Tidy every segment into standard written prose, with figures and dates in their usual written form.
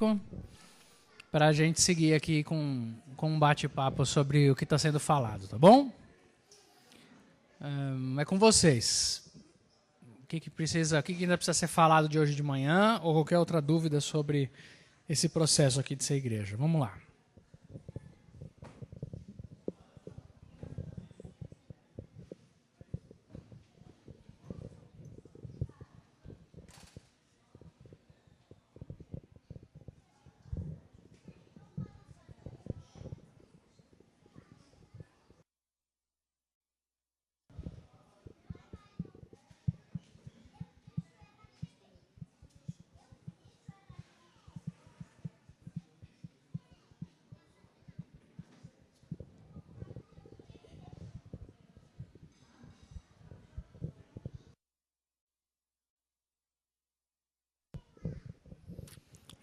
tópico para a gente seguir aqui com um bate-papo sobre o que está sendo falado, tá bom? É com vocês. O que ainda precisa ser falado de hoje de manhã ou qualquer outra dúvida sobre esse processo aqui de ser igreja? Vamos lá.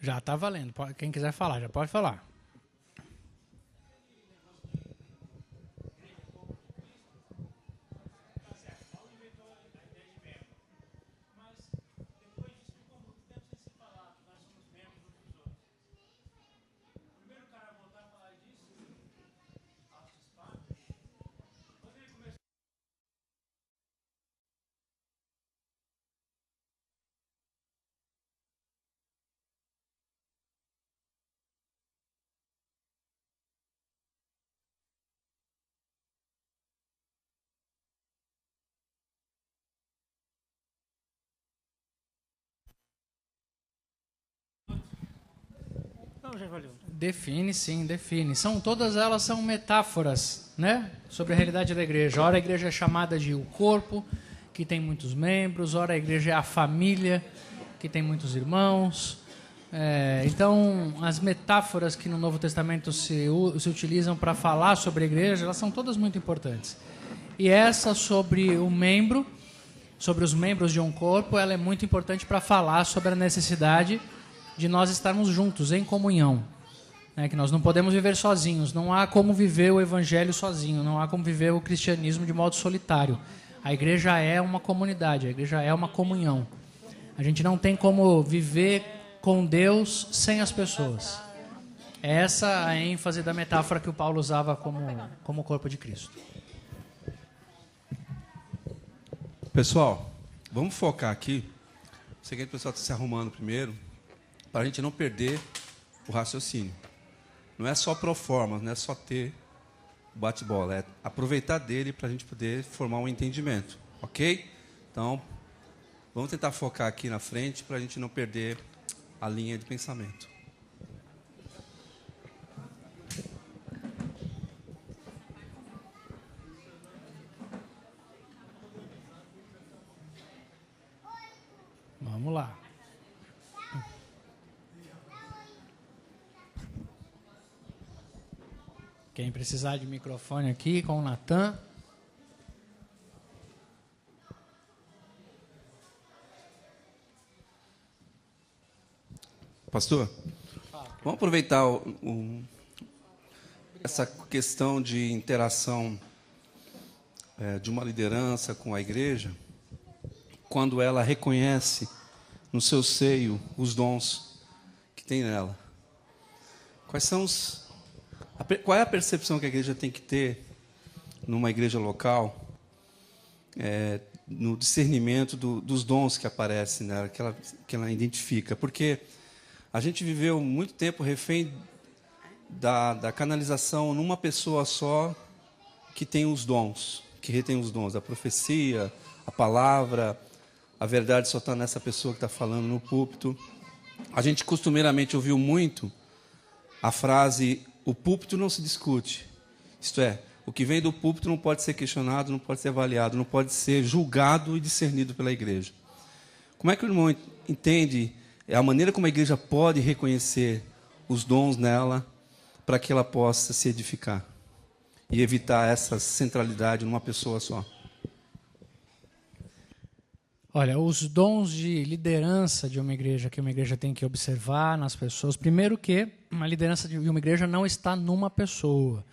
Já está valendo. Quem quiser falar, já pode falar. Define, sim, define. Todas elas são metáforas, né, sobre a realidade da igreja. Ora a igreja é chamada de o corpo, que tem muitos membros. Ora a igreja é a família, que tem muitos irmãos. Então, as metáforas que no Novo Testamento se utilizam para falar sobre a igreja, elas são todas muito importantes. E essa sobre o membro, sobre os membros de um corpo, ela é muito importante para falar sobre a necessidade de nós estarmos juntos, em comunhão. Que nós não podemos viver sozinhos, não há como viver o evangelho sozinho, não há como viver o cristianismo de modo solitário. A igreja é uma comunidade, a igreja é uma comunhão. A gente não tem como viver com Deus sem as pessoas. Essa é a ênfase da metáfora que o Paulo usava como corpo de Cristo. Pessoal, vamos focar aqui. Sei que o pessoal está se arrumando primeiro, para a gente não perder o raciocínio. Não é só pro forma, não é só ter bate-bola, é aproveitar dele para a gente poder formar um entendimento, ok? Então, vamos tentar focar aqui na frente para a gente não perder a linha de pensamento. Vamos lá. Quem precisar de microfone aqui com o Natan. Pastor, vamos aproveitar essa questão de interação de uma liderança com a igreja, quando ela reconhece no seu seio os dons que tem nela. Qual é a percepção que a igreja tem que ter numa igreja local, no discernimento dos dons que aparecem nela, que ela identifica? Porque a gente viveu muito tempo refém da canalização numa pessoa só que tem os dons, que retém os dons, a profecia, a palavra, a verdade só está nessa pessoa que está falando no púlpito. A gente costumeiramente ouviu muito a frase: o púlpito não se discute. Isto é, o que vem do púlpito não pode ser questionado, não pode ser avaliado, não pode ser julgado e discernido pela igreja. Como é que o irmão entende a maneira como a igreja pode reconhecer os dons nela para que ela possa se edificar e evitar essa centralidade numa pessoa só? Olha, os dons de liderança de uma igreja que uma igreja tem que observar nas pessoas. Primeiro que uma liderança de uma igreja não está numa pessoa.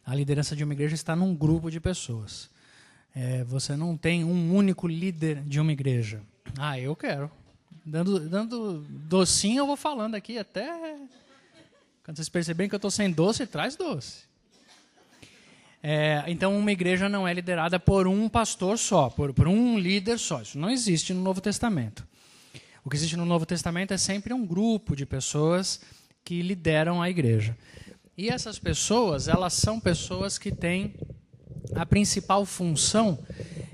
A liderança de uma igreja está num grupo de pessoas. Você não tem um único líder de uma igreja. Eu quero. Dando docinho, eu vou falando aqui até... Quando vocês perceberem que eu estou sem doce, traz doce. Então, uma igreja não é liderada por um pastor só, por um líder só. Isso não existe no Novo Testamento. O que existe no Novo Testamento é sempre um grupo de pessoas que lideram a igreja. E essas pessoas, elas são pessoas que têm a principal função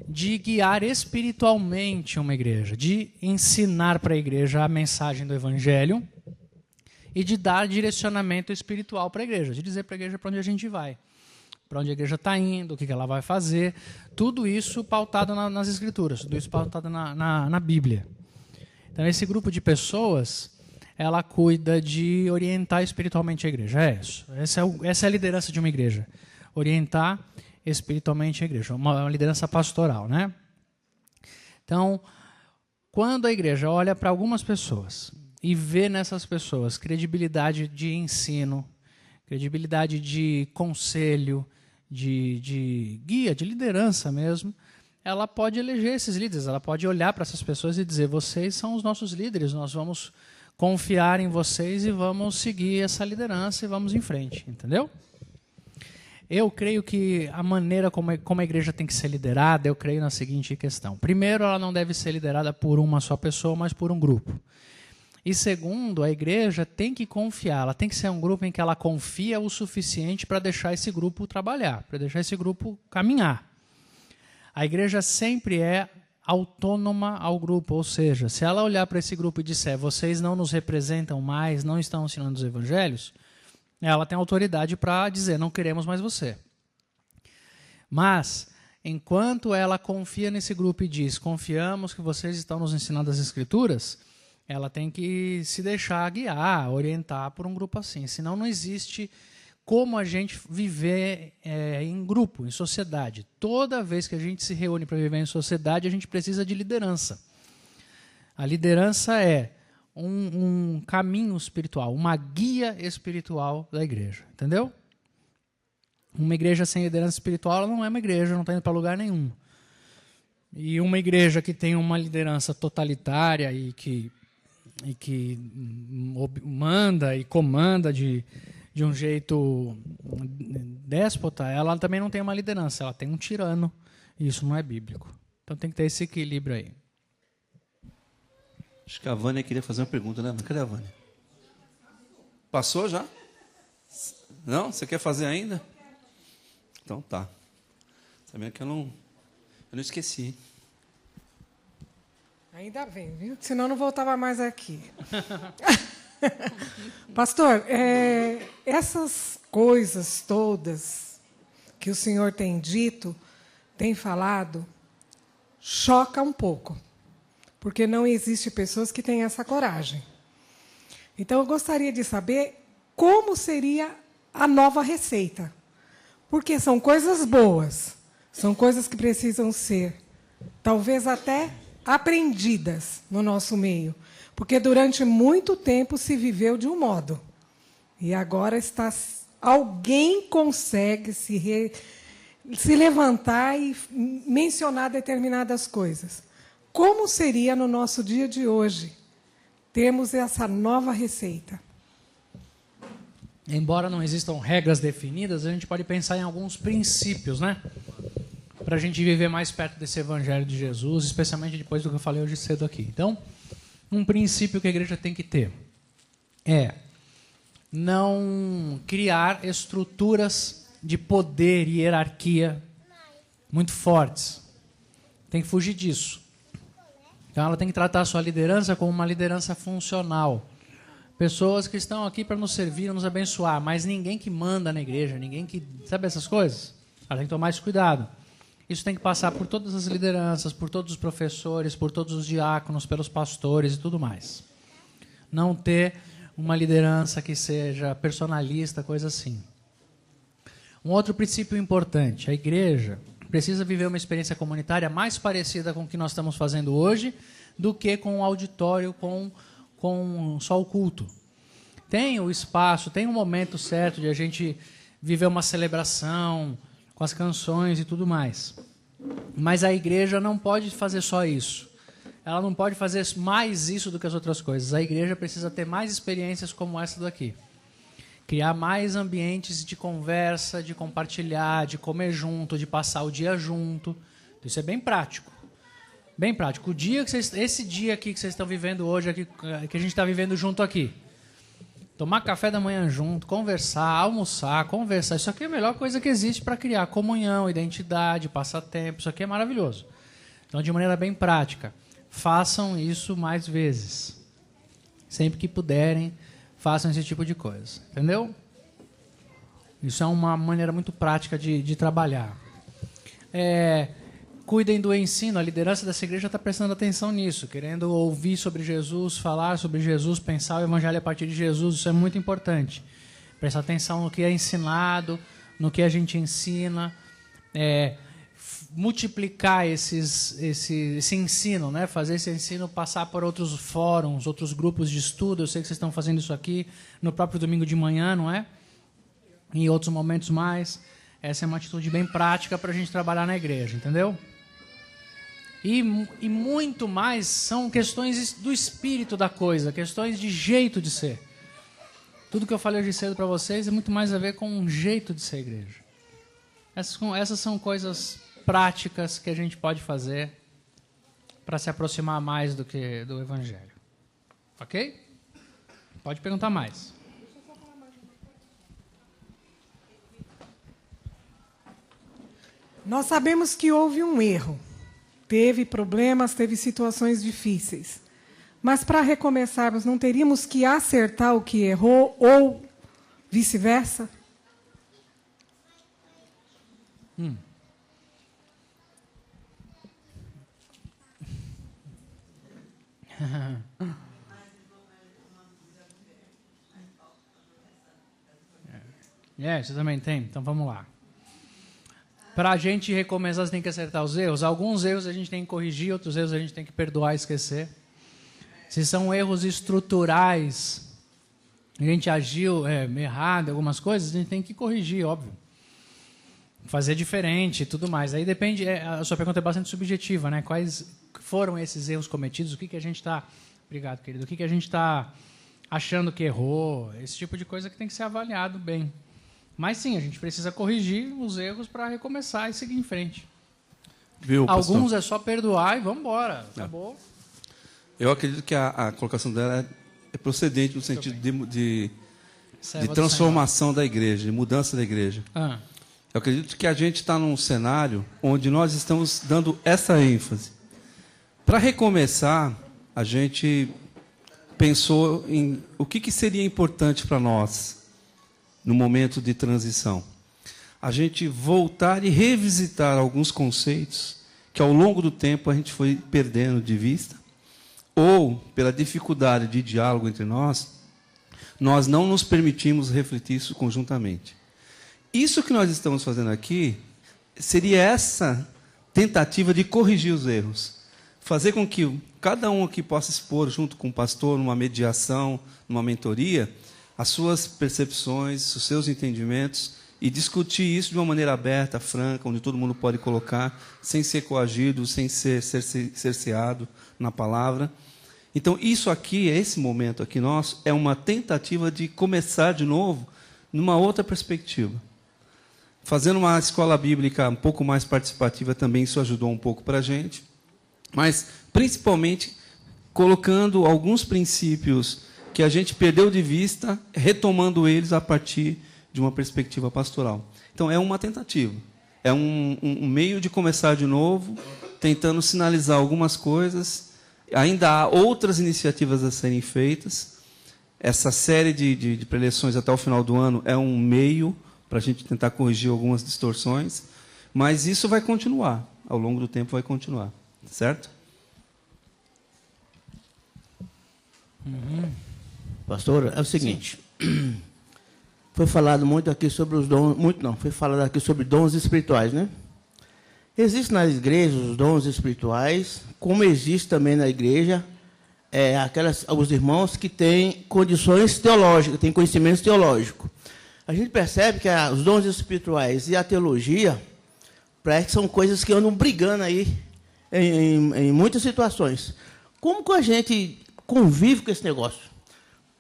de guiar espiritualmente uma igreja, de ensinar para a igreja a mensagem do Evangelho e de dar direcionamento espiritual para a igreja, de dizer para a igreja para onde a gente vai, para onde a igreja está indo, o que ela vai fazer, tudo isso pautado nas Escrituras, tudo isso pautado na Bíblia. Então, esse grupo de pessoas, ela cuida de orientar espiritualmente a igreja. É isso. Essa é a liderança de uma igreja. Orientar espiritualmente a igreja. Uma liderança pastoral, né? Então, quando a igreja olha para algumas pessoas e vê nessas pessoas credibilidade de ensino, credibilidade de conselho, de guia, de liderança mesmo, ela pode eleger esses líderes, ela pode olhar para essas pessoas e dizer: vocês são os nossos líderes, nós vamos confiar em vocês e vamos seguir essa liderança e vamos em frente, entendeu? Eu creio que a maneira como a igreja tem que ser liderada, eu creio na seguinte questão. Primeiro, ela não deve ser liderada por uma só pessoa, mas por um grupo. E segundo, a igreja tem que confiar, ela tem que ser um grupo em que ela confia o suficiente para deixar esse grupo trabalhar, para deixar esse grupo caminhar. A igreja sempre é autônoma ao grupo, ou seja, se ela olhar para esse grupo e disser: vocês não nos representam mais, não estão ensinando os evangelhos, ela tem autoridade para dizer: não queremos mais você. Mas, enquanto ela confia nesse grupo e diz: confiamos que vocês estão nos ensinando as Escrituras, ela tem que se deixar guiar, orientar por um grupo assim. Senão não existe como a gente viver em grupo, em sociedade. Toda vez que a gente se reúne para viver em sociedade, a gente precisa de liderança. A liderança é um caminho espiritual, uma guia espiritual da igreja. Entendeu? Uma igreja sem liderança espiritual, ela não é uma igreja, não está indo para lugar nenhum. E uma igreja que tem uma liderança totalitária e que manda e comanda de um jeito déspota, ela também não tem uma liderança, ela tem um tirano, e isso não é bíblico. Então tem que ter esse equilíbrio aí. Acho que a Vânia queria fazer uma pergunta, né? Cadê a Vânia? Passou já? Não? Você quer fazer ainda? Então tá. Sabendo que eu não esqueci. Ainda bem, viu? Senão eu não voltava mais aqui. Pastor, essas coisas todas que o senhor tem dito, tem falado, choca um pouco, porque não existe pessoas que têm essa coragem. Então, eu gostaria de saber como seria a nova receita, porque são coisas boas, são coisas que precisam ser, talvez até aprendidas no nosso meio, porque durante muito tempo se viveu de um modo, e agora alguém consegue se levantar e mencionar determinadas coisas. Como seria no nosso dia de hoje termos essa nova receita? Embora não existam regras definidas, a gente pode pensar em alguns princípios, né? Para a gente viver mais perto desse Evangelho de Jesus, especialmente depois do que eu falei hoje cedo aqui. Então, um princípio que a igreja tem que ter é não criar estruturas de poder e hierarquia muito fortes. Tem que fugir disso. Então, ela tem que tratar a sua liderança como uma liderança funcional. Pessoas que estão aqui para nos servir, nos abençoar, mas ninguém que manda na igreja, ninguém que... Sabe essas coisas? Ela tem que tomar esse cuidado. Isso tem que passar por todas as lideranças, por todos os professores, por todos os diáconos, pelos pastores e tudo mais. Não ter uma liderança que seja personalista, coisa assim. Um outro princípio importante, a igreja precisa viver uma experiência comunitária mais parecida com o que nós estamos fazendo hoje do que com o auditório, com só o culto. Tem o espaço, tem um momento certo de a gente viver uma celebração com as canções e tudo mais. Mas a igreja não pode fazer só isso. ela não pode fazer mais isso do que as outras coisas. A igreja precisa ter mais experiências como essa daqui. Criar mais ambientes de conversa, de compartilhar, de comer junto, de passar o dia junto. Isso é bem prático. Bem prático. Esse dia aqui que vocês estão vivendo hoje, aqui, que a gente está vivendo junto aqui. Tomar café da manhã junto, conversar, almoçar, conversar. Isso aqui é a melhor coisa que existe para criar comunhão, identidade, passatempo. Isso aqui é maravilhoso. Então, de maneira bem prática, façam isso mais vezes. Sempre que puderem, façam esse tipo de coisa. Entendeu? Isso é uma maneira muito prática de trabalhar. Cuidem do ensino. A liderança dessa igreja está prestando atenção nisso, querendo ouvir sobre Jesus, falar sobre Jesus, pensar o evangelho a partir de Jesus. Isso é muito importante. Prestar atenção no que é ensinado, no que a gente ensina, multiplicar esse ensino, né? Fazer esse ensino passar por outros fóruns, outros grupos de estudo. Eu sei que vocês estão fazendo isso aqui no próprio domingo de manhã, não é? Em outros momentos mais. Essa é uma atitude bem prática para a gente trabalhar na igreja, entendeu? E muito mais são questões do espírito da coisa, questões de jeito de ser. Tudo que eu falei hoje cedo para vocês é muito mais a ver com um jeito de ser igreja. Essas são coisas práticas que a gente pode fazer para se aproximar mais do evangelho. Ok? Pode perguntar mais. Nós sabemos que houve um erro. Teve problemas, teve situações difíceis. Mas para recomeçarmos, não teríamos que acertar o que errou ou vice-versa? Você também tem? Então vamos lá. Para a gente recomeçar, você tem que acertar os erros. Alguns erros a gente tem que corrigir, outros erros a gente tem que perdoar e esquecer. Se são erros estruturais, a gente agiu errado em algumas coisas, a gente tem que corrigir, óbvio. Fazer diferente e tudo mais. Aí depende, a sua pergunta é bastante subjetiva, né? Quais foram esses erros cometidos? O que a gente está... Obrigado, querido. O que a gente está achando que errou? Esse tipo de coisa que tem que ser avaliado bem. Mas sim, a gente precisa corrigir os erros para recomeçar e seguir em frente. Viu, alguns é só perdoar e vamos embora. Acabou. Eu acredito que a colocação dela é procedente no sentido de transformação da igreja, de mudança da igreja. Eu acredito que a gente está num cenário onde nós estamos dando essa ênfase. Para recomeçar, a gente pensou em o que seria importante para nós no momento de transição. A gente voltar e revisitar alguns conceitos que ao longo do tempo a gente foi perdendo de vista, ou pela dificuldade de diálogo entre nós não nos permitimos refletir isso conjuntamente. Isso que nós estamos fazendo aqui seria essa tentativa de corrigir os erros. Fazer com que cada um aqui possa expor, junto com o pastor, numa mediação, numa mentoria, as suas percepções, os seus entendimentos, e discutir isso de uma maneira aberta, franca, onde todo mundo pode colocar, sem ser coagido, sem ser cerceado na palavra. Então, isso aqui, esse momento aqui nosso, é uma tentativa de começar de novo numa outra perspectiva. Fazendo uma escola bíblica um pouco mais participativa também, isso ajudou um pouco para a gente, mas, principalmente, colocando alguns princípios que a gente perdeu de vista, retomando eles a partir de uma perspectiva pastoral. Então, é uma tentativa. É um meio de começar de novo, tentando sinalizar algumas coisas. Ainda há outras iniciativas a serem feitas. Essa série de preleções até o final do ano é um meio para a gente tentar corrigir algumas distorções. Mas isso vai continuar. Ao longo do tempo vai continuar. Certo? Pastor, é o seguinte, foi falado muito aqui sobre os dons, foi falado aqui sobre dons espirituais, né? Existem nas igrejas os dons espirituais, como existe também na igreja os irmãos que têm condições teológicas, têm conhecimentos teológicos. A gente percebe que os dons espirituais e a teologia parece que são coisas que andam brigando aí em muitas situações. como que a gente convive com esse negócio?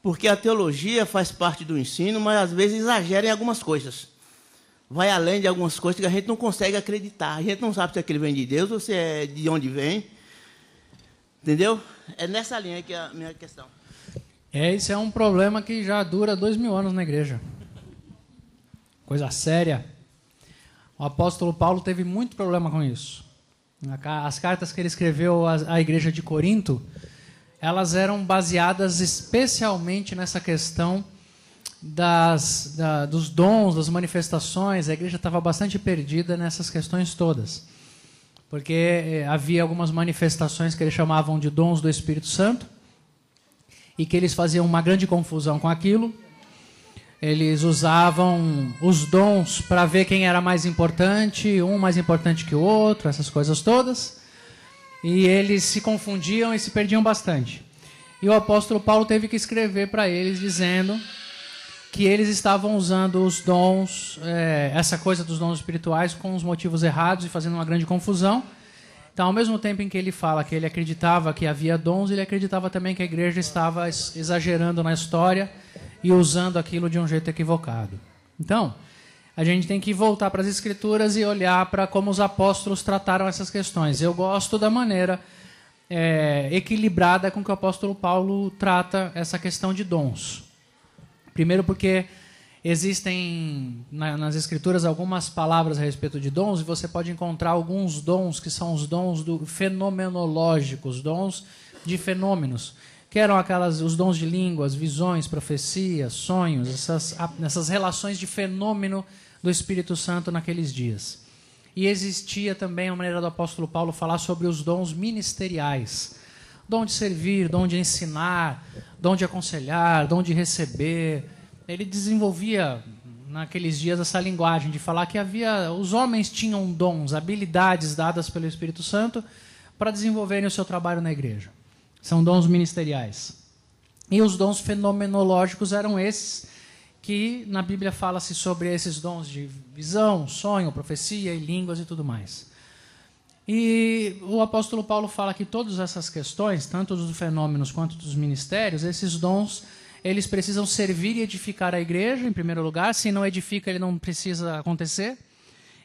Porque a teologia faz parte do ensino, mas às vezes exagera em algumas coisas. Vai além de algumas coisas que a gente não consegue acreditar. A gente não sabe se aquilo vem de Deus ou se é de onde vem. Entendeu? É nessa linha que é a minha questão. Esse é um problema que já dura 2000 anos na igreja. Coisa séria. O apóstolo Paulo teve muito problema com isso. As cartas que ele escreveu à igreja de Corinto, elas eram baseadas especialmente nessa questão dos dons, das manifestações. A igreja estava bastante perdida nessas questões todas. Porque havia algumas manifestações que eles chamavam de dons do Espírito Santo e que eles faziam uma grande confusão com aquilo. Eles usavam os dons para ver quem era mais importante, um mais importante que o outro, essas coisas todas. E eles se confundiam e se perdiam bastante. E o apóstolo Paulo teve que escrever para eles dizendo que eles estavam usando os dons, essa coisa dos dons espirituais, com os motivos errados e fazendo uma grande confusão. Então, ao mesmo tempo em que ele fala que ele acreditava que havia dons, ele acreditava também que a igreja estava exagerando na história e usando aquilo de um jeito equivocado. Então, a gente tem que voltar para as Escrituras e olhar para como os apóstolos trataram essas questões. Eu gosto da maneira equilibrada com que o apóstolo Paulo trata essa questão de dons. Primeiro porque existem nas Escrituras algumas palavras a respeito de dons, e você pode encontrar alguns dons que são os dons fenomenológicos, dons de fenômenos, que eram os dons de línguas, visões, profecias, sonhos, essas relações de fenômeno do Espírito Santo naqueles dias. E existia também a maneira do apóstolo Paulo falar sobre os dons ministeriais. Dom de servir, dom de ensinar, dom de aconselhar, dom de receber. Ele desenvolvia naqueles dias essa linguagem de falar que os homens tinham dons, habilidades dadas pelo Espírito Santo para desenvolverem o seu trabalho na igreja. São dons ministeriais. E os dons fenomenológicos eram esses que na Bíblia fala-se sobre esses dons de visão, sonho, profecia e línguas e tudo mais. E o apóstolo Paulo fala que todas essas questões, tanto dos fenômenos quanto dos ministérios, esses dons, eles precisam servir e edificar a igreja, em primeiro lugar. Se não edifica, ele não precisa acontecer.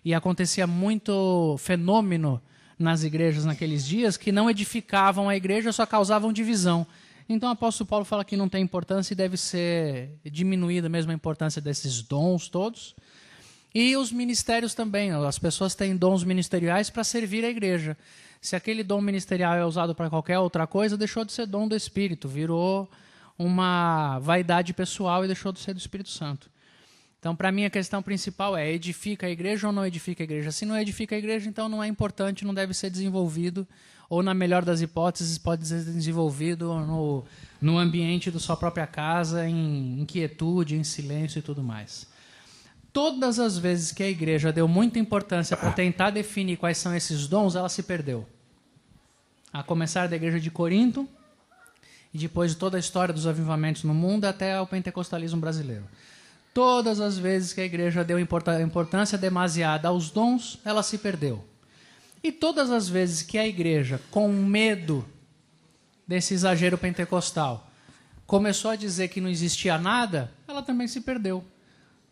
E acontecia muito fenômeno nas igrejas naqueles dias que não edificavam a igreja, só causavam divisão. Então o apóstolo Paulo fala que não tem importância e deve ser diminuída mesmo a importância desses dons todos. E os ministérios também, as pessoas têm dons ministeriais para servir a igreja. Se aquele dom ministerial é usado para qualquer outra coisa, deixou de ser dom do Espírito, virou uma vaidade pessoal e deixou de ser do Espírito Santo. Então, para mim, a questão principal é: edifica a igreja ou não edifica a igreja? Se não edifica a igreja, então não é importante, não deve ser desenvolvido, ou, na melhor das hipóteses, pode ser desenvolvido no ambiente da sua própria casa, em quietude, em silêncio e tudo mais. Todas as vezes que a igreja deu muita importância para tentar definir quais são esses dons, ela se perdeu. A começar da igreja de Corinto, e depois de toda a história dos avivamentos no mundo, até o pentecostalismo brasileiro. Todas as vezes que a igreja deu importância demasiada aos dons, ela se perdeu. E todas as vezes que a igreja, com medo desse exagero pentecostal, começou a dizer que não existia nada, ela também se perdeu.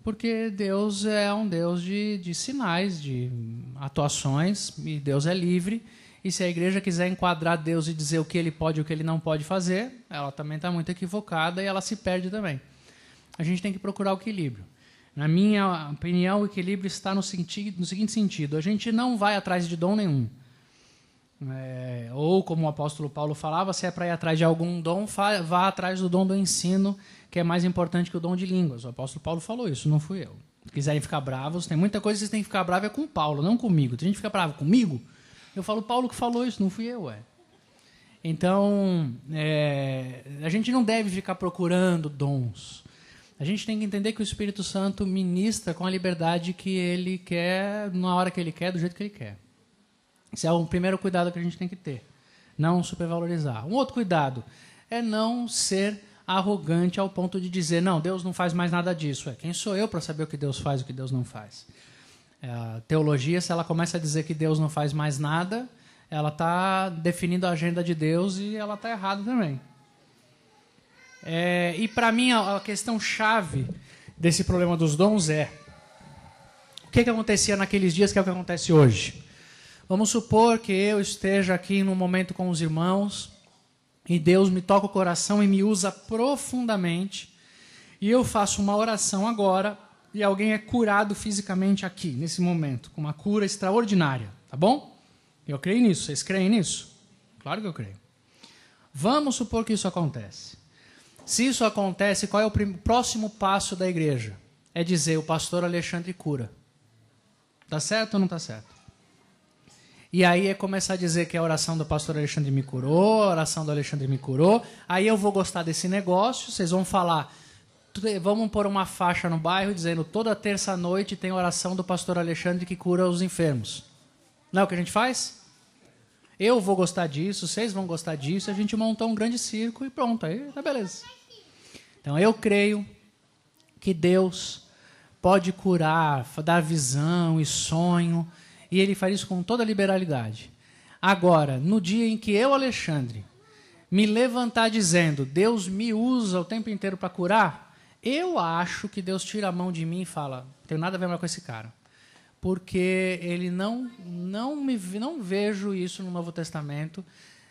Porque Deus é um Deus de sinais, de atuações, e Deus é livre. E se a igreja quiser enquadrar Deus e dizer o que ele pode e o que ele não pode fazer, ela também está muito equivocada e ela se perde também. A gente tem que procurar o equilíbrio. Na minha opinião, o equilíbrio está no seguinte sentido: a gente não vai atrás de dom nenhum. Ou, como o apóstolo Paulo falava, se é para ir atrás de algum dom, vá atrás do dom do ensino, que é mais importante que o dom de línguas. O apóstolo Paulo falou isso, não fui eu. Se quiserem ficar bravos, tem muita coisa que vocês têm que ficar bravos com Paulo, não comigo. Tem gente que fica bravo comigo, eu falo: Paulo que falou isso, não fui eu. Então, a gente não deve ficar procurando dons. A gente tem que entender que o Espírito Santo ministra com a liberdade que ele quer, na hora que ele quer, do jeito que ele quer. Esse é o primeiro cuidado que a gente tem que ter. Não supervalorizar. Um outro cuidado é não ser arrogante ao ponto de dizer: não, Deus não faz mais nada disso. Quem sou eu para saber o que Deus faz e o que Deus não faz? A teologia, se ela começa a dizer que Deus não faz mais nada, ela está definindo a agenda de Deus e ela está errada também. E para mim a questão chave desse problema dos dons é o que acontecia naqueles dias que é o que acontece hoje. Vamos supor que eu esteja aqui num momento com os irmãos e Deus me toca o coração e me usa profundamente e eu faço uma oração agora e alguém é curado fisicamente aqui, nesse momento, com uma cura extraordinária, tá bom? Eu creio nisso. Vocês creem nisso? Claro que eu creio. Vamos supor que isso acontece. Se isso acontece, qual é o próximo passo da igreja? É dizer, o pastor Alexandre cura. Tá certo ou não tá certo? E aí é começar a dizer que a oração do pastor Alexandre me curou, a oração do Alexandre me curou. Aí eu vou gostar desse negócio, vocês vão falar, vamos pôr uma faixa no bairro dizendo, toda terça-noite tem oração do pastor Alexandre que cura os enfermos. Não é o que a gente faz? Eu vou gostar disso, vocês vão gostar disso, a gente montou um grande circo e pronto, aí tá beleza. Então eu creio que Deus pode curar, dar visão e sonho, e Ele faz isso com toda a liberalidade. Agora, no dia em que eu, Alexandre, me levantar dizendo, Deus me usa o tempo inteiro para curar, eu acho que Deus tira a mão de mim e fala, não tenho nada a ver mais com esse cara. Porque ele não vejo isso no Novo Testamento,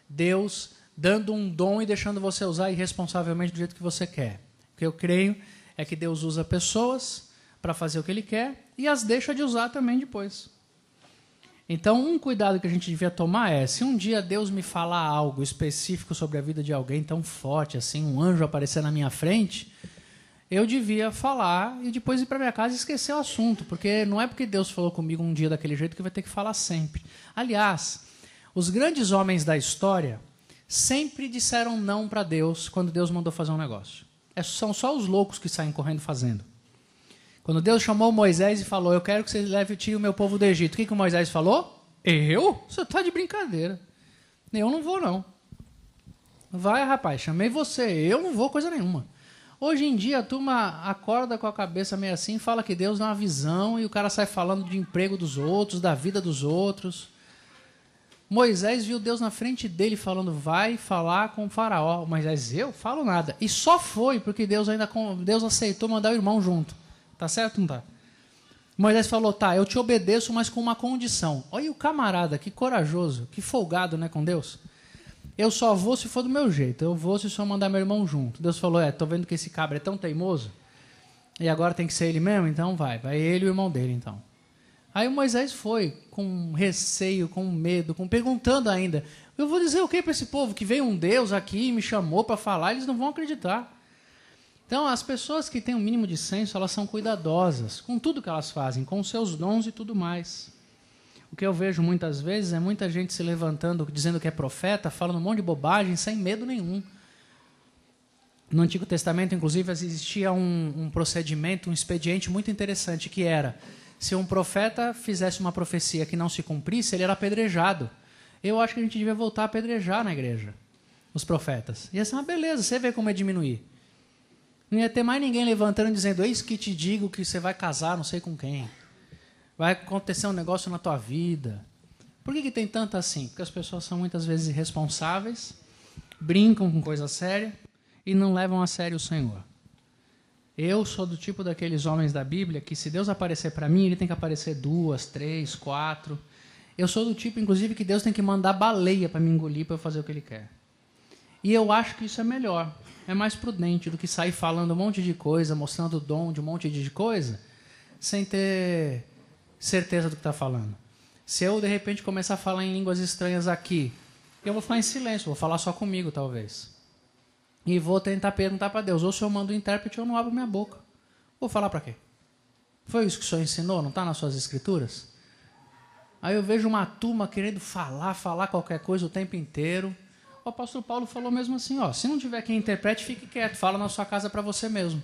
Deus dando um dom e deixando você usar irresponsavelmente do jeito que você quer. O que eu creio é que Deus usa pessoas para fazer o que Ele quer e as deixa de usar também depois. Então, um cuidado que a gente devia tomar é, se um dia Deus me falar algo específico sobre a vida de alguém tão forte, assim, um anjo aparecer na minha frente, eu devia falar e depois ir para minha casa e esquecer o assunto, porque não é porque Deus falou comigo um dia daquele jeito que vai ter que falar sempre. Aliás, os grandes homens da história sempre disseram não para Deus quando Deus mandou fazer um negócio. São só os loucos que saem correndo fazendo. Quando Deus chamou Moisés e falou, eu quero que você leve e tire o meu povo do Egito, o que o Moisés falou? Eu? Você está de brincadeira. Eu não vou, não. Vai, rapaz, chamei você. Eu não vou coisa nenhuma. Hoje em dia, a turma acorda com a cabeça meio assim e fala que Deus dá uma visão e o cara sai falando de emprego dos outros, da vida dos outros. Moisés viu Deus na frente dele falando, vai falar com o faraó. Moisés, eu falo nada. E só foi porque Deus aceitou mandar o irmão junto. Tá certo ou não tá? Moisés falou, tá, eu te obedeço, mas com uma condição. Olha o camarada, que corajoso, que folgado, né, com Deus. Eu só vou se for do meu jeito. Eu vou se o senhor mandar meu irmão junto. Deus falou, tô vendo que esse cabra é tão teimoso. E agora tem que ser ele mesmo? Então vai ele e o irmão dele, então. Aí o Moisés foi com receio, com medo, perguntando ainda, eu vou dizer o que para esse povo? Que veio um Deus aqui e me chamou para falar, eles não vão acreditar. Então, as pessoas que têm um mínimo de senso, elas são cuidadosas com tudo que elas fazem, com os seus dons e tudo mais. O que eu vejo muitas vezes é muita gente se levantando, dizendo que é profeta, falando um monte de bobagem, sem medo nenhum. No Antigo Testamento, inclusive, existia um procedimento, um expediente muito interessante, que era, se um profeta fizesse uma profecia que não se cumprisse, ele era apedrejado. Eu acho que a gente devia voltar a apedrejar na igreja, os profetas. Ia ser uma beleza, você vê como é diminuir. Não ia ter mais ninguém levantando e dizendo, eis que te digo que você vai casar não sei com quem. Vai acontecer um negócio na tua vida. Por que tem tanto assim? Porque as pessoas são muitas vezes irresponsáveis, brincam com coisa séria e não levam a sério o Senhor. Eu sou do tipo daqueles homens da Bíblia que se Deus aparecer para mim, Ele tem que aparecer 2, 3, 4. Eu sou do tipo, inclusive, que Deus tem que mandar baleia para me engolir para eu fazer o que Ele quer. E eu acho que isso é melhor. É mais prudente do que sair falando um monte de coisa, mostrando o dom de um monte de coisa, sem ter certeza do que está falando. Se eu, de repente, começar a falar em línguas estranhas aqui, eu vou ficar em silêncio, vou falar só comigo, talvez. E vou tentar perguntar para Deus, ou se eu mando um intérprete, eu não abro minha boca. Vou falar para quê? Foi isso que o Senhor ensinou? Não está nas suas escrituras? Aí eu vejo uma turma querendo falar qualquer coisa o tempo inteiro. O apóstolo Paulo falou mesmo assim, se não tiver quem interprete, fique quieto, fala na sua casa para você mesmo.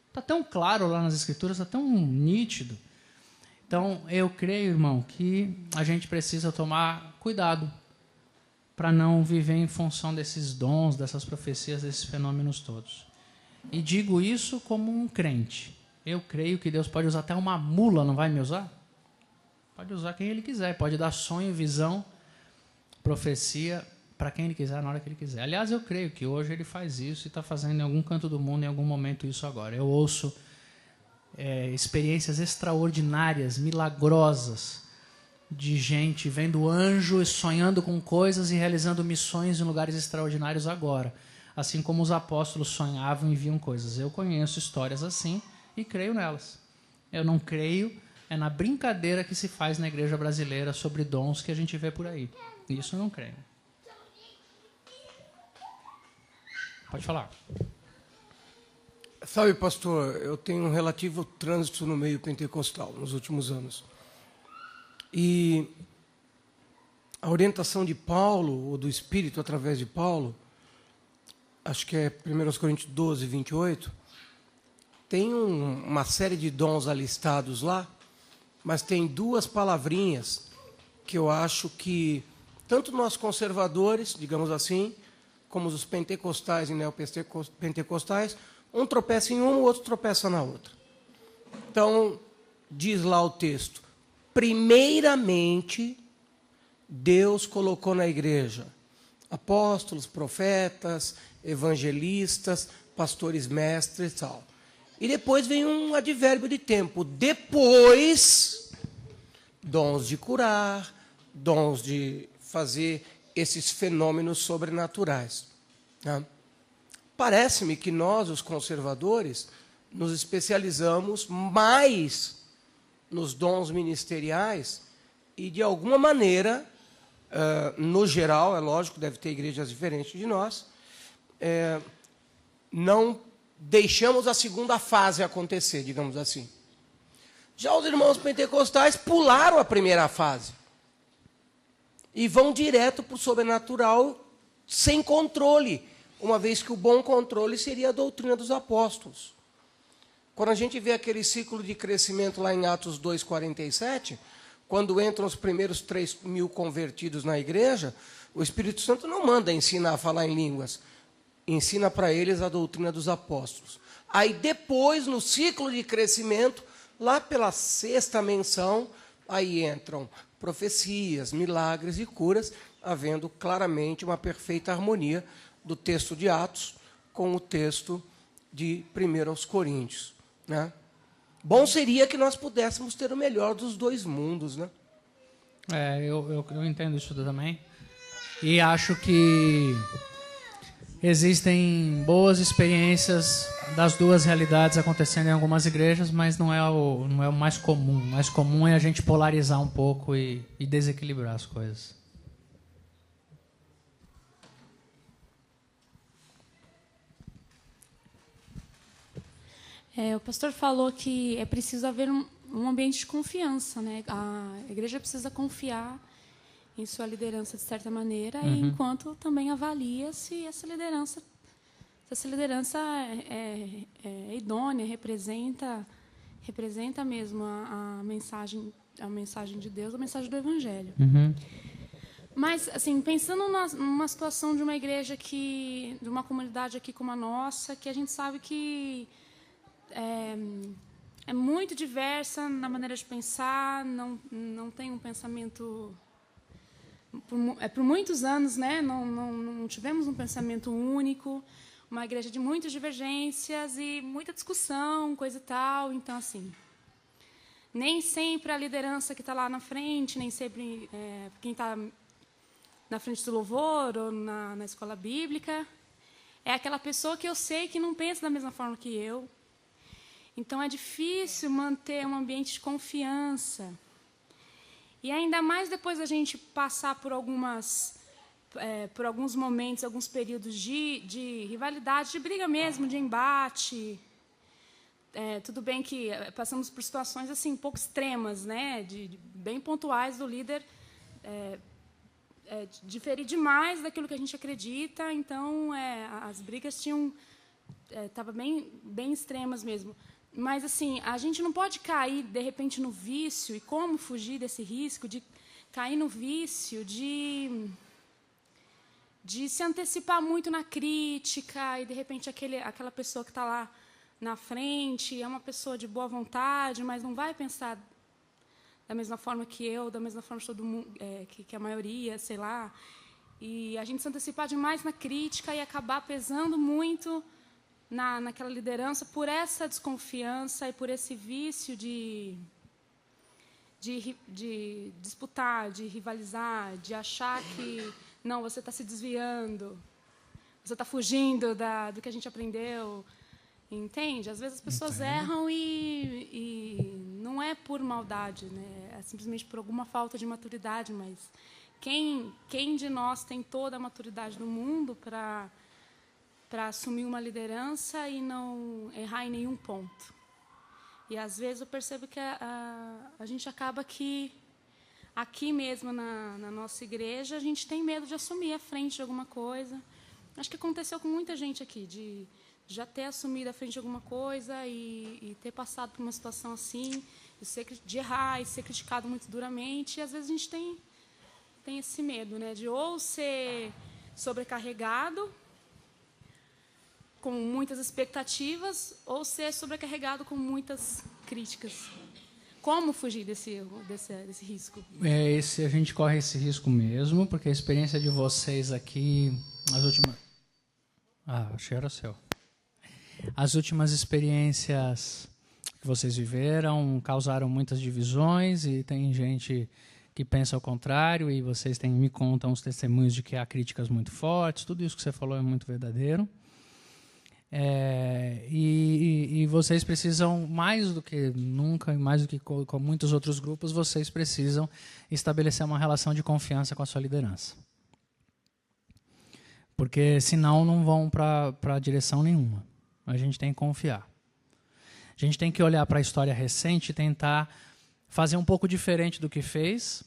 Está tão claro lá nas escrituras, está tão nítido. Então, eu creio, irmão, que a gente precisa tomar cuidado para não viver em função desses dons, dessas profecias, desses fenômenos todos. E digo isso como um crente. Eu creio que Deus pode usar até uma mula, não vai me usar? Pode usar quem Ele quiser, pode dar sonho, visão. profecia para quem ele quiser, na hora que ele quiser. Aliás, eu creio que hoje ele faz isso e está fazendo em algum canto do mundo, em algum momento, isso agora. Eu ouço experiências extraordinárias, milagrosas, de gente vendo anjo e sonhando com coisas e realizando missões em lugares extraordinários agora. Assim como os apóstolos sonhavam e viam coisas. Eu conheço histórias assim e creio nelas. Eu não creio na brincadeira que se faz na igreja brasileira sobre dons que a gente vê por aí. Isso eu não creio. Pode falar. Sabe, pastor, eu tenho um relativo trânsito no meio pentecostal nos últimos anos. E a orientação de Paulo, ou do Espírito através de Paulo, acho que é 1 Coríntios 12, 28, tem uma série de dons alistados lá, mas tem duas palavrinhas que eu acho que tanto nós conservadores, digamos assim, como os pentecostais e neopentecostais, um tropeça em uma, o outro tropeça na outra. Então, diz lá o texto, primeiramente, Deus colocou na igreja apóstolos, profetas, evangelistas, pastores mestres e tal. E depois vem um advérbio de tempo. Depois, dons de curar, dons de fazer esses fenômenos sobrenaturais. Né? Parece-me que nós, os conservadores, nos especializamos mais nos dons ministeriais e, de alguma maneira, no geral, é lógico, deve ter igrejas diferentes de nós, não deixamos a segunda fase acontecer, digamos assim. Já os irmãos pentecostais pularam a primeira fase e vão direto para o sobrenatural sem controle, uma vez que o bom controle seria a doutrina dos apóstolos. Quando a gente vê aquele ciclo de crescimento lá em Atos 2,47, quando entram os primeiros 3.000 convertidos na igreja, o Espírito Santo não manda ensinar a falar em línguas, ensina para eles a doutrina dos apóstolos. Aí depois, no ciclo de crescimento, lá pela 6ª menção, aí entram profecias, milagres e curas, havendo claramente uma perfeita harmonia do texto de Atos com o texto de 1 Coríntios. Né? Bom seria que nós pudéssemos ter o melhor dos dois mundos. Né? Eu entendo isso também. E acho que existem boas experiências das duas realidades acontecendo em algumas igrejas, mas não é o mais comum. O mais comum é a gente polarizar um pouco e desequilibrar as coisas. O pastor falou que é preciso haver um ambiente de confiança, né? A igreja precisa confiar em sua liderança de certa maneira, e enquanto também avalia se essa liderança é idônea, representa mesmo a mensagem de Deus, a mensagem do Evangelho. Mas, assim, pensando numa situação de uma igreja de uma comunidade aqui como a nossa, que a gente sabe que é muito diversa na maneira de pensar, não tem um pensamento... Por muitos anos, né, não tivemos um pensamento único, uma igreja de muitas divergências e muita discussão, coisa e tal. Então, assim, nem sempre a liderança que está lá na frente, nem sempre quem está na frente do louvor ou na escola bíblica é aquela pessoa que eu sei que não pensa da mesma forma que eu. Então, é difícil manter um ambiente de confiança. E ainda mais depois da gente passar por alguns momentos, alguns períodos de rivalidade, de briga mesmo, de embate. Tudo bem que passamos por situações assim um pouco extremas, né, bem pontuais do líder diferir demais daquilo que a gente acredita. Então, as brigas estavam bem extremas mesmo. Mas, assim, a gente não pode cair, de repente, no vício. E como fugir desse risco de cair no vício, de se antecipar muito na crítica e, de repente, aquela pessoa que está lá na frente é uma pessoa de boa vontade, mas não vai pensar da mesma forma que eu, da mesma forma que todo mundo, que a maioria, sei lá. E a gente se antecipar demais na crítica e acabar pesando muito naquela liderança por essa desconfiança e por esse vício de disputar, de rivalizar, de achar que, não, você está se desviando, você está fugindo do que a gente aprendeu. Entende? Às vezes as pessoas erram e não é por maldade, né? É simplesmente por alguma falta de maturidade, mas quem de nós tem toda a maturidade do mundo para assumir uma liderança e não errar em nenhum ponto? E às vezes eu percebo que a gente acaba que aqui mesmo na nossa igreja a gente tem medo de assumir a frente de alguma coisa. Acho que aconteceu com muita gente aqui de já ter assumido a frente de alguma coisa e ter passado por uma situação assim, de errar e ser criticado muito duramente. E às vezes a gente tem esse medo, né, de ou ser sobrecarregado com muitas expectativas ou ser sobrecarregado com muitas críticas. Como fugir desse erro, desse risco? A gente corre esse risco mesmo, porque a experiência de vocês aqui, as últimas... achei que era seu. As últimas experiências que vocês viveram causaram muitas divisões e tem gente que pensa ao contrário e vocês me contam os testemunhos de que há críticas muito fortes. Tudo isso que você falou é muito verdadeiro. E vocês precisam, mais do que nunca, e mais do que com muitos outros grupos, vocês precisam estabelecer uma relação de confiança com a sua liderança. Porque senão não vão para direção nenhuma. A gente tem que confiar. A gente tem que olhar para a história recente e tentar fazer um pouco diferente do que fez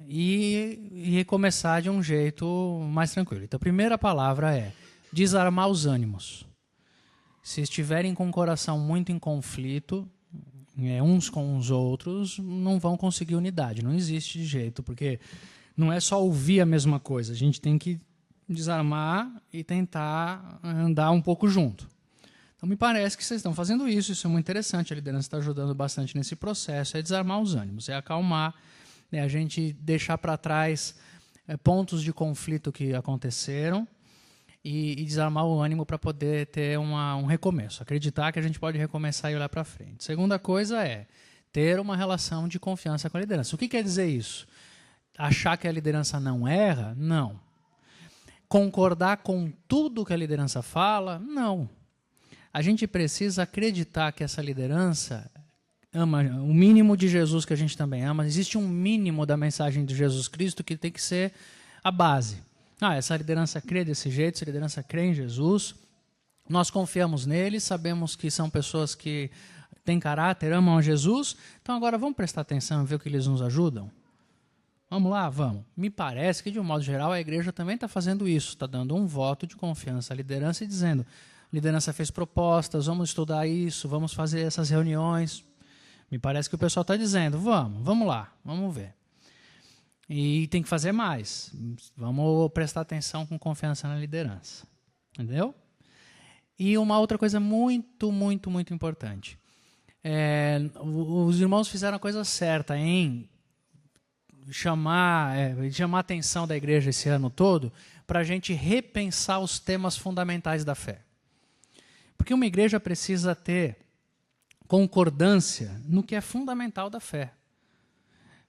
e recomeçar de um jeito mais tranquilo. Então, a primeira palavra é desarmar os ânimos. Se estiverem com o coração muito em conflito, uns com os outros, não vão conseguir unidade. Não existe jeito, porque não é só ouvir a mesma coisa. A gente tem que desarmar e tentar andar um pouco junto. Então, me parece que vocês estão fazendo isso é muito interessante, a liderança está ajudando bastante nesse processo, é desarmar os ânimos, é acalmar, é a gente deixar para trás pontos de conflito que aconteceram e desarmar o ânimo para poder ter um recomeço, acreditar que a gente pode recomeçar e olhar para frente. Segunda coisa é ter uma relação de confiança com a liderança. O que quer dizer isso? Achar que a liderança não erra? Não. Concordar com tudo que a liderança fala? Não. A gente precisa acreditar que essa liderança ama o mínimo de Jesus que a gente também ama. Existe um mínimo da mensagem de Jesus Cristo que tem que ser a base. Essa liderança crê desse jeito, essa liderança crê em Jesus. Nós confiamos neles, sabemos que são pessoas que têm caráter, amam a Jesus. Então agora vamos prestar atenção e ver o que eles nos ajudam? Vamos lá? Vamos. Me parece que, de um modo geral, a igreja também está fazendo isso, está dando um voto de confiança à liderança e dizendo... A liderança fez propostas, vamos estudar isso, vamos fazer essas reuniões. Me parece que o pessoal está dizendo, vamos lá, vamos ver. E tem que fazer mais. Vamos prestar atenção com confiança na liderança. Entendeu? E uma outra coisa muito, muito, muito importante. Os irmãos fizeram a coisa certa em chamar a atenção da igreja esse ano todo para a gente repensar os temas fundamentais da fé. Porque uma igreja precisa ter concordância no que é fundamental da fé.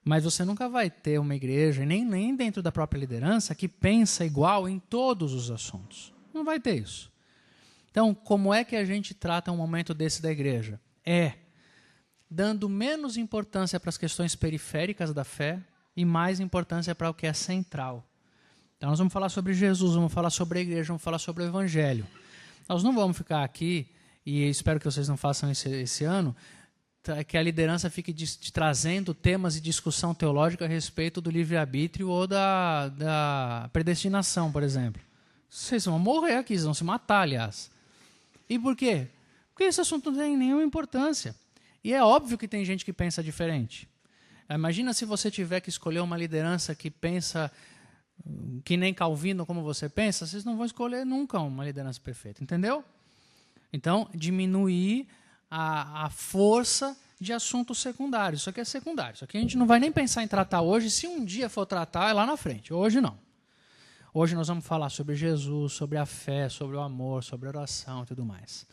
Mas você nunca vai ter uma igreja, nem dentro da própria liderança, que pensa igual em todos os assuntos. Não vai ter isso. Então, como é que a gente trata um momento desse da igreja? Dando menos importância para as questões periféricas da fé e mais importância para o que é central. Então, nós vamos falar sobre Jesus, vamos falar sobre a igreja, vamos falar sobre o evangelho. Nós não vamos ficar aqui, e espero que vocês não façam isso esse ano, que a liderança fique trazendo temas de discussão teológica a respeito do livre-arbítrio ou da predestinação, por exemplo. Vocês vão morrer aqui, vocês vão se matar, aliás. E por quê? Porque esse assunto não tem nenhuma importância. E é óbvio que tem gente que pensa diferente. Imagina se você tiver que escolher uma liderança que pensa... que nem Calvino, como você pensa, vocês não vão escolher nunca uma liderança perfeita, entendeu? Então, diminuir a força de assuntos secundários. Isso aqui é secundário. Isso aqui a gente não vai nem pensar em tratar hoje. Se um dia for tratar, é lá na frente. Hoje não. Hoje nós vamos falar sobre Jesus, sobre a fé, sobre o amor, sobre a oração e tudo mais.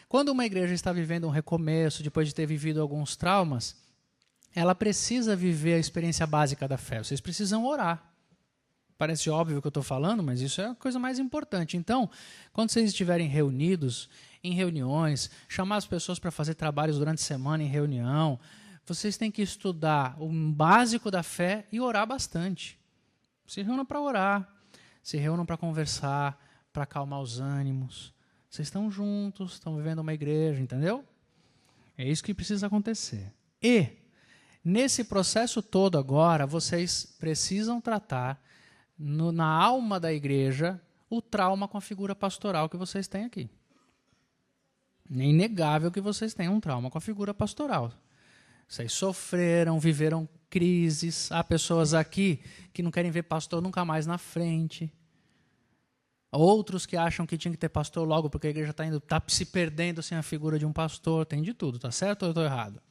Quando uma igreja está vivendo um recomeço, depois de ter vivido alguns traumas, ela precisa viver a experiência básica da fé. Vocês precisam orar. Parece óbvio o que eu estou falando, mas isso é a coisa mais importante. Então, quando vocês estiverem reunidos, em reuniões, chamar as pessoas para fazer trabalhos durante a semana em reunião, vocês têm que estudar o básico da fé e orar bastante. Se reúnam para orar, se reúnam para conversar, para acalmar os ânimos. Vocês estão juntos, estão vivendo uma igreja, entendeu? É isso que precisa acontecer. E, nesse processo todo agora, vocês precisam tratar na alma da igreja o trauma com a figura pastoral que vocês têm aqui. É inegável que vocês tenham um trauma com a figura pastoral. Vocês sofreram, viveram crises. Há pessoas aqui que não querem ver pastor nunca mais na frente. Outros que acham que tinha que ter pastor logo porque a igreja está se perdendo sem a figura de um pastor. Tem de tudo, tá certo ou eu estou errado?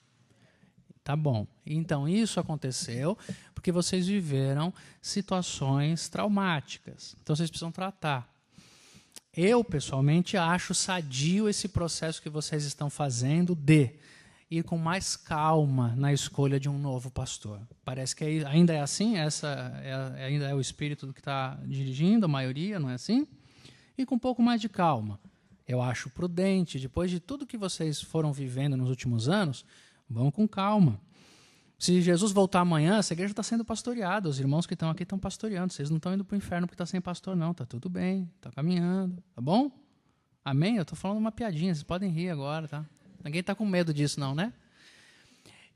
Tá bom. Então, isso aconteceu porque vocês viveram situações traumáticas. Então, vocês precisam tratar. Eu, pessoalmente, acho sadio esse processo que vocês estão fazendo de ir com mais calma na escolha de um novo pastor. Parece que ainda é assim, ainda é o espírito que está dirigindo, a maioria, não é assim? E com um pouco mais de calma. Eu acho prudente, depois de tudo que vocês foram vivendo nos últimos anos, vão com calma. Se Jesus voltar amanhã, essa igreja está sendo pastoreada. Os irmãos que estão aqui estão pastoreando. Vocês não estão indo para o inferno porque está sem pastor, não. Está tudo bem, está caminhando. Tá bom? Amém? Eu estou falando uma piadinha, vocês podem rir agora, tá? Ninguém está com medo disso, não, né?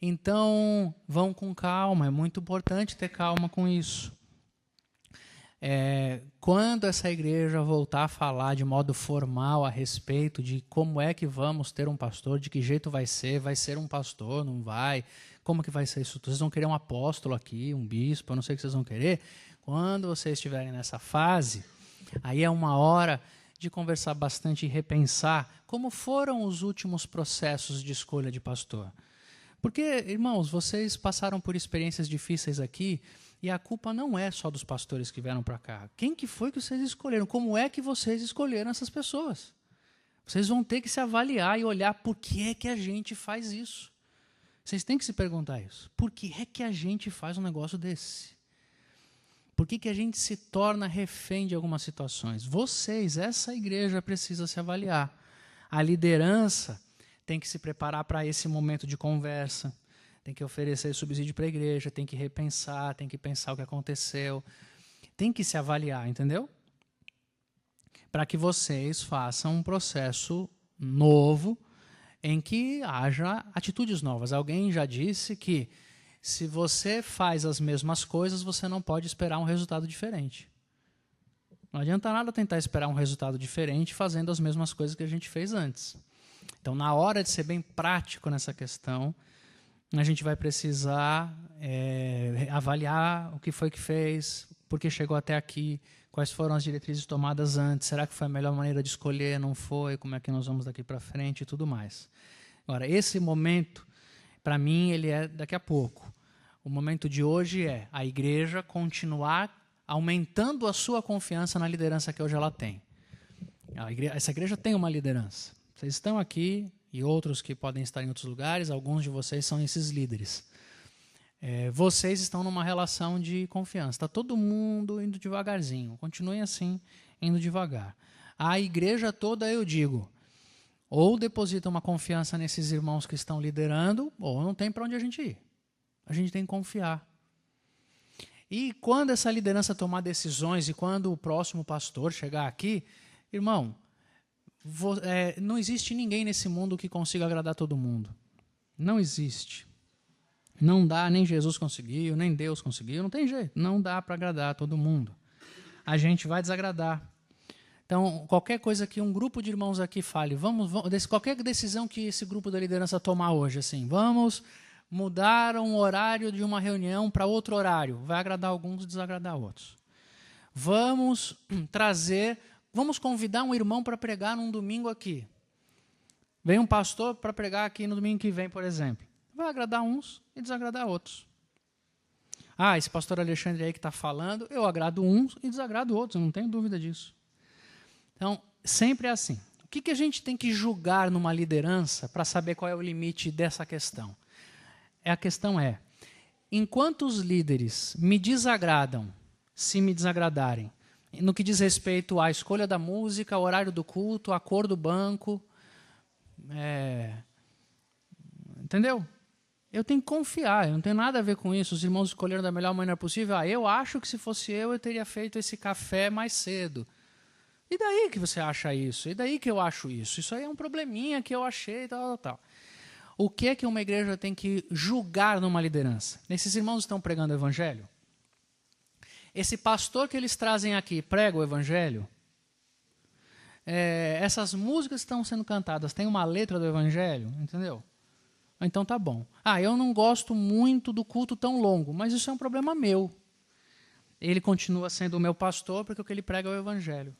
Então, vão com calma. É muito importante ter calma com isso. Quando essa igreja voltar a falar de modo formal a respeito de como é que vamos ter um pastor, de que jeito vai ser um pastor, não vai, como que vai ser isso? Vocês vão querer um apóstolo aqui, um bispo, eu não sei o que vocês vão querer. Quando vocês estiverem nessa fase, aí é uma hora de conversar bastante e repensar como foram os últimos processos de escolha de pastor. Porque, irmãos, vocês passaram por experiências difíceis aqui, e a culpa não é só dos pastores que vieram para cá. Quem que foi que vocês escolheram? Como é que vocês escolheram essas pessoas? Vocês vão ter que se avaliar e olhar por que é que a gente faz isso. Vocês têm que se perguntar isso. Por que é que a gente faz um negócio desse? Por que a gente se torna refém de algumas situações? Vocês, essa igreja, precisa se avaliar. A liderança tem que se preparar para esse momento de conversa. Tem que oferecer subsídio para a igreja, tem que repensar, tem que pensar o que aconteceu. Tem que se avaliar, entendeu? Para que vocês façam um processo novo em que haja atitudes novas. Alguém já disse que se você faz as mesmas coisas, você não pode esperar um resultado diferente. Não adianta nada tentar esperar um resultado diferente fazendo as mesmas coisas que a gente fez antes. Então, na hora de ser bem prático nessa questão, a gente vai precisar avaliar o que foi que fez, por que chegou até aqui, quais foram as diretrizes tomadas antes, será que foi a melhor maneira de escolher, não foi, como é que nós vamos daqui para frente e tudo mais. Agora, esse momento, para mim, ele é daqui a pouco. O momento de hoje é a igreja continuar aumentando a sua confiança na liderança que hoje ela tem. Essa igreja tem uma liderança. Vocês estão aqui, e outros que podem estar em outros lugares, alguns de vocês são esses líderes. Vocês estão numa relação de confiança. Está todo mundo indo devagarzinho. Continuem assim, indo devagar. A igreja toda, eu digo, ou deposita uma confiança nesses irmãos que estão liderando, ou não tem para onde a gente ir. A gente tem que confiar. E quando essa liderança tomar decisões e quando o próximo pastor chegar aqui, irmão, não existe ninguém nesse mundo que consiga agradar todo mundo. Não existe. Não dá, nem Jesus conseguiu, nem Deus conseguiu, não tem jeito. Não dá para agradar todo mundo. A gente vai desagradar. Então, qualquer coisa que um grupo de irmãos aqui fale, qualquer decisão que esse grupo da liderança tomar hoje, assim, vamos mudar um horário de uma reunião para outro horário, vai agradar alguns e desagradar outros. Vamos convidar um irmão para pregar num domingo aqui. Vem um pastor para pregar aqui no domingo que vem, por exemplo. Vai agradar uns e desagradar outros. Ah, esse pastor Alexandre aí que está falando, eu agrado uns e desagrado outros, eu não tenho dúvida disso. Então, sempre é assim. O que a gente tem que julgar numa liderança para saber qual é o limite dessa questão? A questão é, enquanto os líderes me desagradam, se me desagradarem, no que diz respeito à escolha da música, ao horário do culto, à cor do banco, entendeu? Eu tenho que confiar, eu não tenho nada a ver com isso. Os irmãos escolheram da melhor maneira possível. Ah, eu acho que se fosse eu teria feito esse café mais cedo. E daí que você acha isso? E daí que eu acho isso? Isso aí é um probleminha que eu achei, tal. O que é que uma igreja tem que julgar numa liderança? Esses irmãos estão pregando o evangelho? Esse pastor que eles trazem aqui prega o evangelho? Essas músicas que estão sendo cantadas têm uma letra do evangelho? Entendeu? Então tá bom. Ah, eu não gosto muito do culto tão longo, mas isso é um problema meu. Ele continua sendo o meu pastor porque o que ele prega é o evangelho.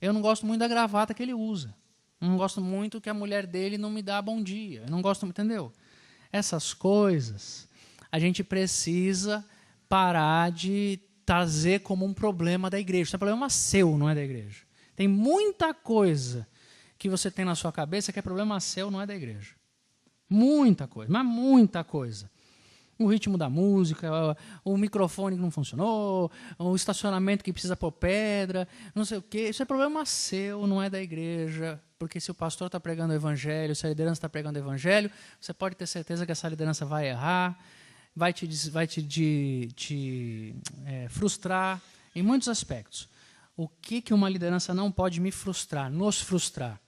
Eu não gosto muito da gravata que ele usa. Eu não gosto muito que a mulher dele não me dá bom dia. Eu não gosto, entendeu? Essas coisas a gente precisa parar de trazer como um problema da igreja. Isso é um problema seu, não é da igreja. Tem muita coisa que você tem na sua cabeça que é problema seu, não é da igreja. Muita coisa, mas muita coisa. O ritmo da música, o microfone que não funcionou, o estacionamento que precisa pôr pedra, não sei o quê. Isso é problema seu, não é da igreja. Porque se o pastor está pregando o evangelho, se a liderança está pregando o evangelho, você pode ter certeza que essa liderança vai errar, vai te frustrar em muitos aspectos. O que uma liderança não pode me frustrar, nos frustrar?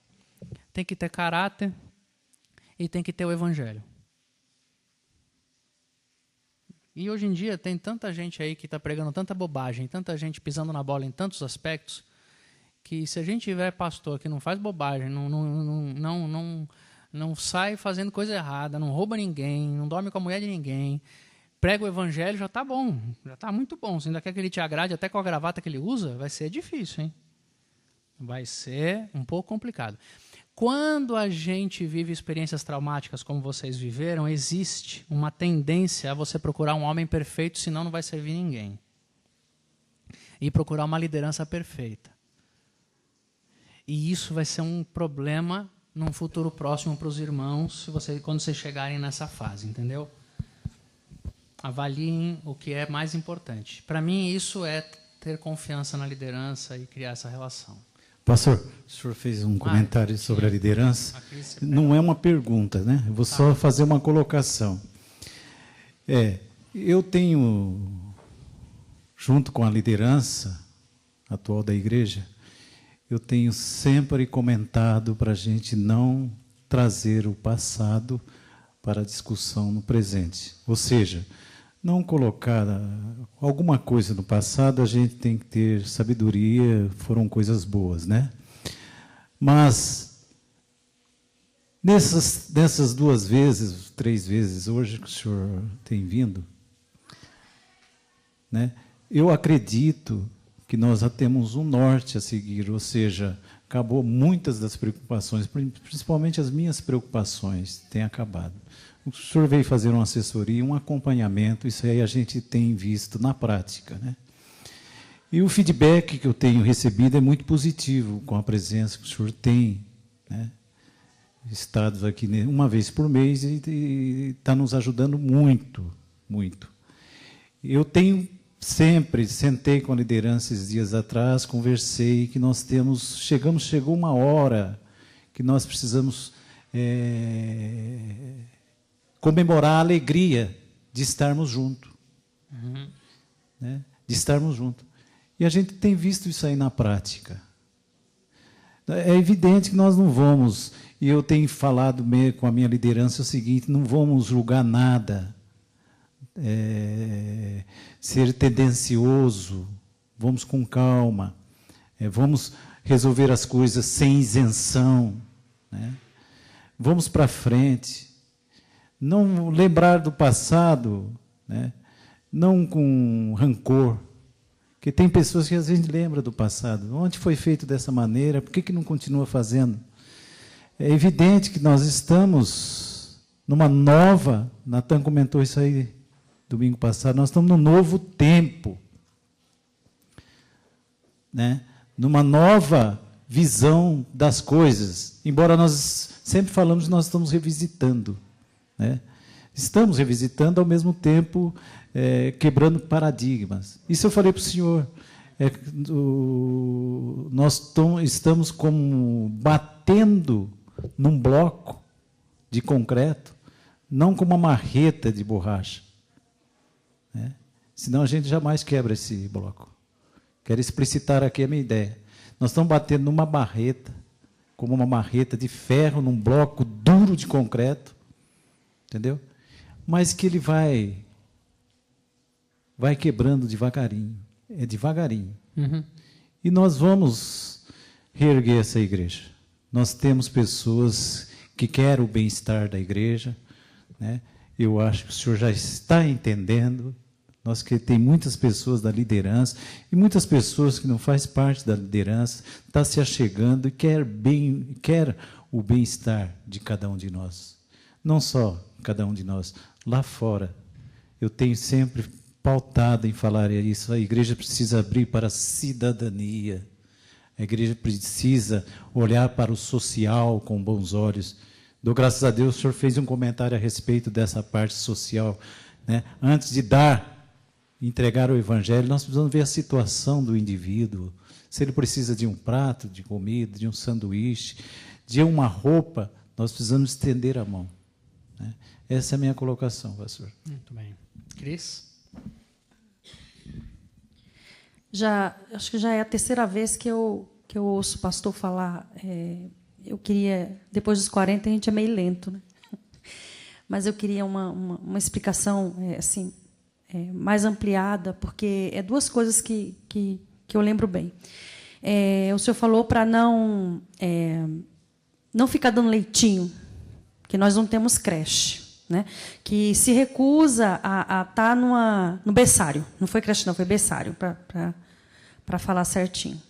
Tem que ter caráter e tem que ter o evangelho. E hoje em dia tem tanta gente aí que está pregando tanta bobagem, tanta gente pisando na bola em tantos aspectos, que se a gente tiver pastor que não faz bobagem, não sai fazendo coisa errada, não rouba ninguém, não dorme com a mulher de ninguém, prega o evangelho, já está bom, já está muito bom. Se ainda quer que ele te agrade até com a gravata que ele usa, vai ser difícil, hein? Vai ser um pouco complicado. Quando a gente vive experiências traumáticas como vocês viveram, existe uma tendência a você procurar um homem perfeito, senão não vai servir ninguém. E procurar uma liderança perfeita. E isso vai ser um problema num futuro próximo para os irmãos, quando vocês chegarem nessa fase, entendeu? Avaliem o que é mais importante. Para mim, isso é ter confiança na liderança e criar essa relação. Pastor, o senhor fez um comentário sobre a liderança. Não é uma pergunta, né? Eu vou só fazer uma colocação. Eu tenho, junto com a liderança atual da igreja, eu tenho sempre comentado para a gente não trazer o passado para a discussão no presente. Ou seja, não colocar alguma coisa no passado, a gente tem que ter sabedoria, foram coisas boas, né? Mas, nessas 2 vezes, 3 vezes hoje que o senhor tem vindo, né, eu acredito que nós já temos um norte a seguir, ou seja, acabou muitas das preocupações, principalmente as minhas preocupações, têm acabado. O senhor veio fazer uma assessoria, um acompanhamento, isso aí a gente tem visto na prática, né? E o feedback que eu tenho recebido é muito positivo com a presença que o senhor tem, né? Estados aqui uma vez por mês e está nos ajudando muito, muito. Eu tenho sempre, sentei com a liderança esses dias atrás, conversei, que nós chegou uma hora que nós precisamos comemorar a alegria de estarmos juntos. Né? De estarmos juntos. E a gente tem visto isso aí na prática. É evidente que nós não vamos, e eu tenho falado com a minha liderança o seguinte, não vamos julgar nada, ser tendencioso, vamos com calma, vamos resolver as coisas sem isenção, né? Vamos para frente. Não lembrar do passado, né? Não com rancor, porque tem pessoas que às vezes lembram do passado. Onde foi feito dessa maneira? Por que não continua fazendo? É evidente que nós estamos numa nova, Natan comentou isso aí domingo passado, nós estamos num novo tempo, né? Numa nova visão das coisas. Embora nós sempre falamos que nós estamos revisitando, né? Estamos revisitando, ao mesmo tempo, quebrando paradigmas. Isso eu falei para o senhor. Nós estamos como batendo num bloco de concreto, não com uma marreta de borracha, né? Senão a gente jamais quebra esse bloco. Quero explicitar aqui a minha ideia. Nós estamos batendo numa marreta, como uma marreta de ferro, num bloco duro de concreto, entendeu? Mas que ele vai quebrando devagarinho, devagarinho. Uhum. E nós vamos reerguer essa igreja. Nós temos pessoas que querem o bem-estar da igreja, né? Eu acho que o senhor já está entendendo. Nós que tem muitas pessoas da liderança e muitas pessoas que não fazem parte da liderança, está se achegando e quer o bem-estar de cada um de nós. Não só cada um de nós, lá fora. Eu tenho sempre pautado em falar isso. A igreja precisa abrir para a cidadania. A igreja precisa olhar para o social com bons olhos. Dou graças a Deus, o senhor fez um comentário a respeito dessa parte social, né? Antes de entregar o evangelho, nós precisamos ver a situação do indivíduo. Se ele precisa de um prato de comida, de um sanduíche, de uma roupa, nós precisamos estender a mão, né? Essa é a minha colocação, pastor. Muito bem. Cris? Acho que já é a terceira vez que eu ouço o pastor falar. Eu queria, depois dos 40, a gente é meio lento, né? Mas eu queria uma explicação assim, mais ampliada, porque é duas coisas que eu lembro bem. O senhor falou para não ficar dando leitinho, que nós não temos creche, né? Que se recusa a estar no berçário. Não foi creche, não, foi berçário, para falar certinho.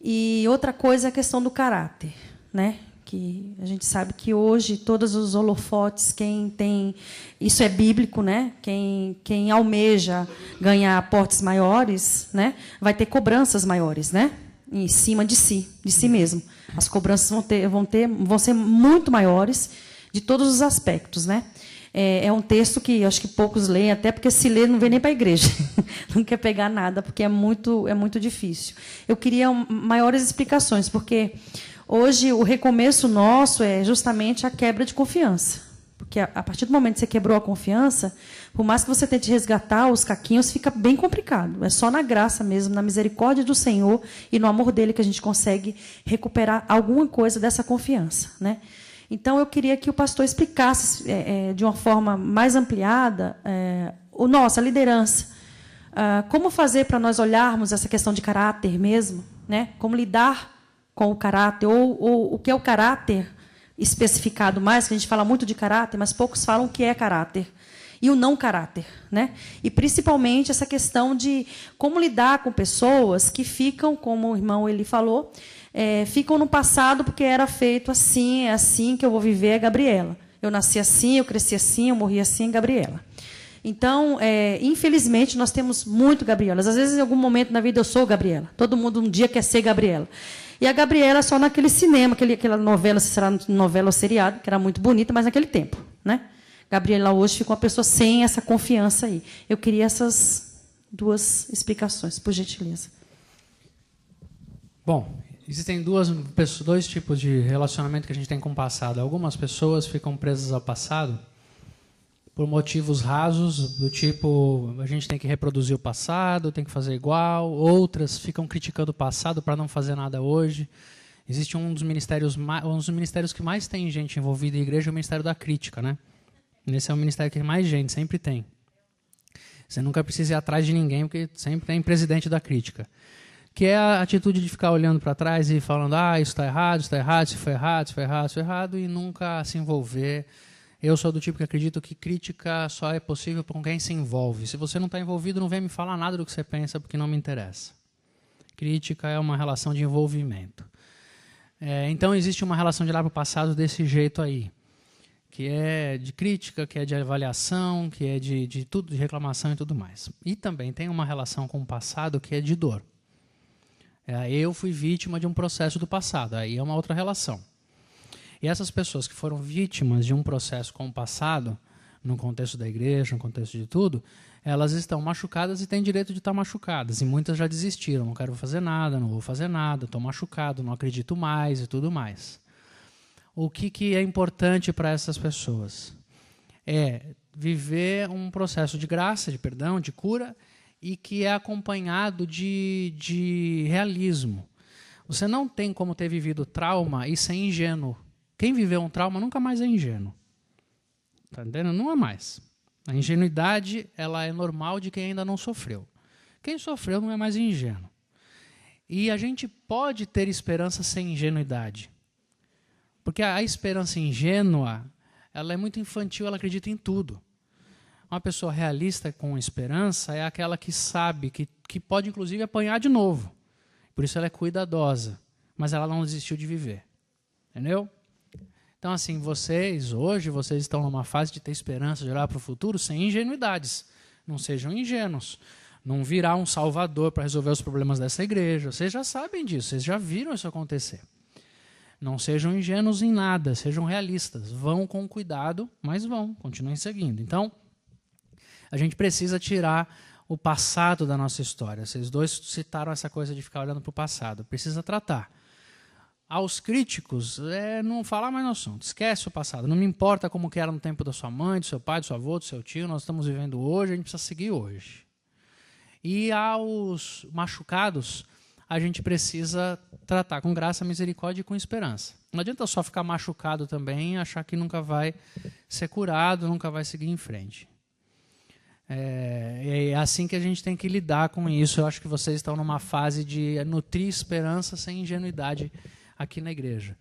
E outra coisa é a questão do caráter, né? Que a gente sabe que hoje todos os holofotes, quem tem, isso é bíblico, né? Quem almeja ganhar aportes maiores, né? Vai ter cobranças maiores, né? Em cima de si mesmo. As cobranças vão ser muito maiores de todos os aspectos, né? É um texto que acho que poucos leem, até porque se lê não vem nem para a igreja, não quer pegar nada, porque é muito difícil. Eu queria maiores explicações, porque hoje o recomeço nosso é justamente a quebra de confiança. Porque a partir do momento que você quebrou a confiança, por mais que você tente resgatar os caquinhos, fica bem complicado. É só na graça mesmo, na misericórdia do Senhor e no amor dele que a gente consegue recuperar alguma coisa dessa confiança, né? Então, eu queria que o pastor explicasse de uma forma mais ampliada a liderança. Como fazer para nós olharmos essa questão de caráter mesmo, né? Como lidar com o caráter, ou o que é o caráter especificado mais, que a gente fala muito de caráter, mas poucos falam o que é caráter. E o não caráter, né? E, principalmente, essa questão de como lidar com pessoas que ficam, como o irmão ele falou, ficam no passado porque era feito assim, é assim que eu vou viver, é Gabriela. Eu nasci assim, eu cresci assim, eu morri assim, Gabriela. Então, infelizmente, nós temos muito Gabrielas. Às vezes, em algum momento na vida, eu sou Gabriela. Todo mundo um dia quer ser Gabriela. E a Gabriela só naquele cinema, aquela novela, se será novela ou seriado, que era muito bonita, mas naquele tempo, né? Gabriela hoje ficou uma pessoa sem essa confiança aí. Eu queria essas duas explicações, por gentileza. Bom, existem dois tipos de relacionamento que a gente tem com o passado. Algumas pessoas ficam presas ao passado por motivos rasos, do tipo, a gente tem que reproduzir o passado, tem que fazer igual. Outras ficam criticando o passado para não fazer nada hoje. Existe um dos ministérios que mais tem gente envolvida em igreja, é o Ministério da Crítica, né? Esse é o ministério que mais gente, sempre tem. Você nunca precisa ir atrás de ninguém, porque sempre tem presidente da crítica. Que é a atitude de ficar olhando para trás e falando, isso está errado, se foi errado, se foi errado, se foi errado, e nunca se envolver. Eu sou do tipo que acredito que crítica só é possível com quem se envolve. Se você não está envolvido, não vem me falar nada do que você pensa, porque não me interessa. Crítica é uma relação de envolvimento. Então, existe uma relação de lá para o passado desse jeito aí, que é de crítica, que é de avaliação, que é de tudo, de reclamação e tudo mais. E também tem uma relação com o passado que é de dor. Eu fui vítima de um processo do passado, aí é uma outra relação. E essas pessoas que foram vítimas de um processo com o passado, no contexto da igreja, no contexto de tudo, elas estão machucadas e têm direito de estar machucadas. E muitas já desistiram, não quero fazer nada, não vou fazer nada, estou machucado, não acredito mais e tudo mais. O que é importante para essas pessoas? É viver um processo de graça, de perdão, de cura, e que é acompanhado de realismo. Você não tem como ter vivido trauma e ser ingênuo. Quem viveu um trauma nunca mais é ingênuo. Está entendendo? Não é mais. A ingenuidade ela é normal de quem ainda não sofreu. Quem sofreu não é mais ingênuo. E a gente pode ter esperança sem ingenuidade. Porque a esperança ingênua, ela é muito infantil, ela acredita em tudo. Uma pessoa realista com esperança é aquela que sabe que pode, inclusive, apanhar de novo. Por isso ela é cuidadosa, mas ela não desistiu de viver. Entendeu? Então, assim, hoje, vocês estão numa fase de ter esperança, de olhar para o futuro sem ingenuidades. Não sejam ingênuos. Não virá um salvador para resolver os problemas dessa igreja. Vocês já sabem disso, vocês já viram isso acontecer. Não sejam ingênuos em nada, sejam realistas. Vão com cuidado, mas vão, continuem seguindo. Então, a gente precisa tirar o passado da nossa história. Vocês dois citaram essa coisa de ficar olhando para o passado. Precisa tratar. Aos críticos, não falar mais no assunto. Esquece o passado. Não me importa como que era no tempo da sua mãe, do seu pai, do seu avô, do seu tio. Nós estamos vivendo hoje, a gente precisa seguir hoje. E aos machucados, a gente precisa tratar com graça, misericórdia e com esperança. Não adianta só ficar machucado também e achar que nunca vai ser curado, nunca vai seguir em frente. É assim que a gente tem que lidar com isso. Eu acho que vocês estão numa fase de nutrir esperança sem ingenuidade aqui na igreja.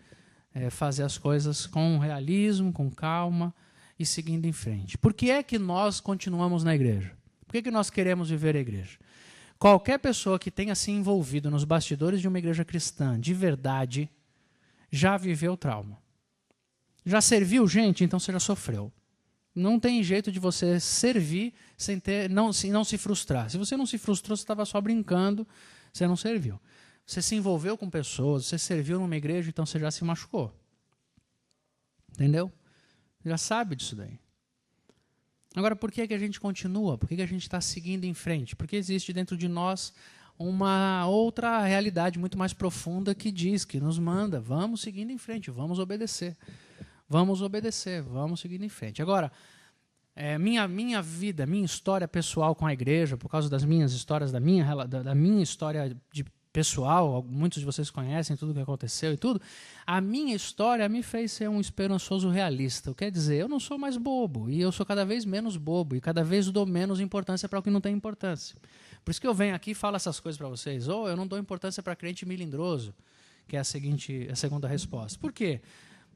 Fazer as coisas com realismo, com calma e seguindo em frente. Por que é que nós continuamos na igreja? Por que é que nós queremos viver a igreja? Qualquer pessoa que tenha se envolvido nos bastidores de uma igreja cristã de verdade já viveu trauma. Já serviu gente? Então você já sofreu. Não tem jeito de você servir sem não se frustrar. Se você não se frustrou, você estava só brincando, você não serviu. Você se envolveu com pessoas, você serviu numa igreja, então você já se machucou. Entendeu? Você já sabe disso daí. Agora, por que a gente continua? Por que a gente está seguindo em frente? Porque existe dentro de nós uma outra realidade muito mais profunda que diz, que nos manda, vamos seguindo em frente, vamos obedecer. Vamos obedecer, vamos seguindo em frente. Agora, minha vida, minha história pessoal com a igreja, por causa das minhas histórias, da minha história pessoal, muitos de vocês conhecem tudo o que aconteceu e tudo, a minha história me fez ser um esperançoso realista. Quer dizer, eu não sou mais bobo, e eu sou cada vez menos bobo, e cada vez dou menos importância para o que não tem importância. Por isso que eu venho aqui e falo essas coisas para vocês. Ou eu não dou importância para crente melindroso, que é a segunda resposta. Por quê?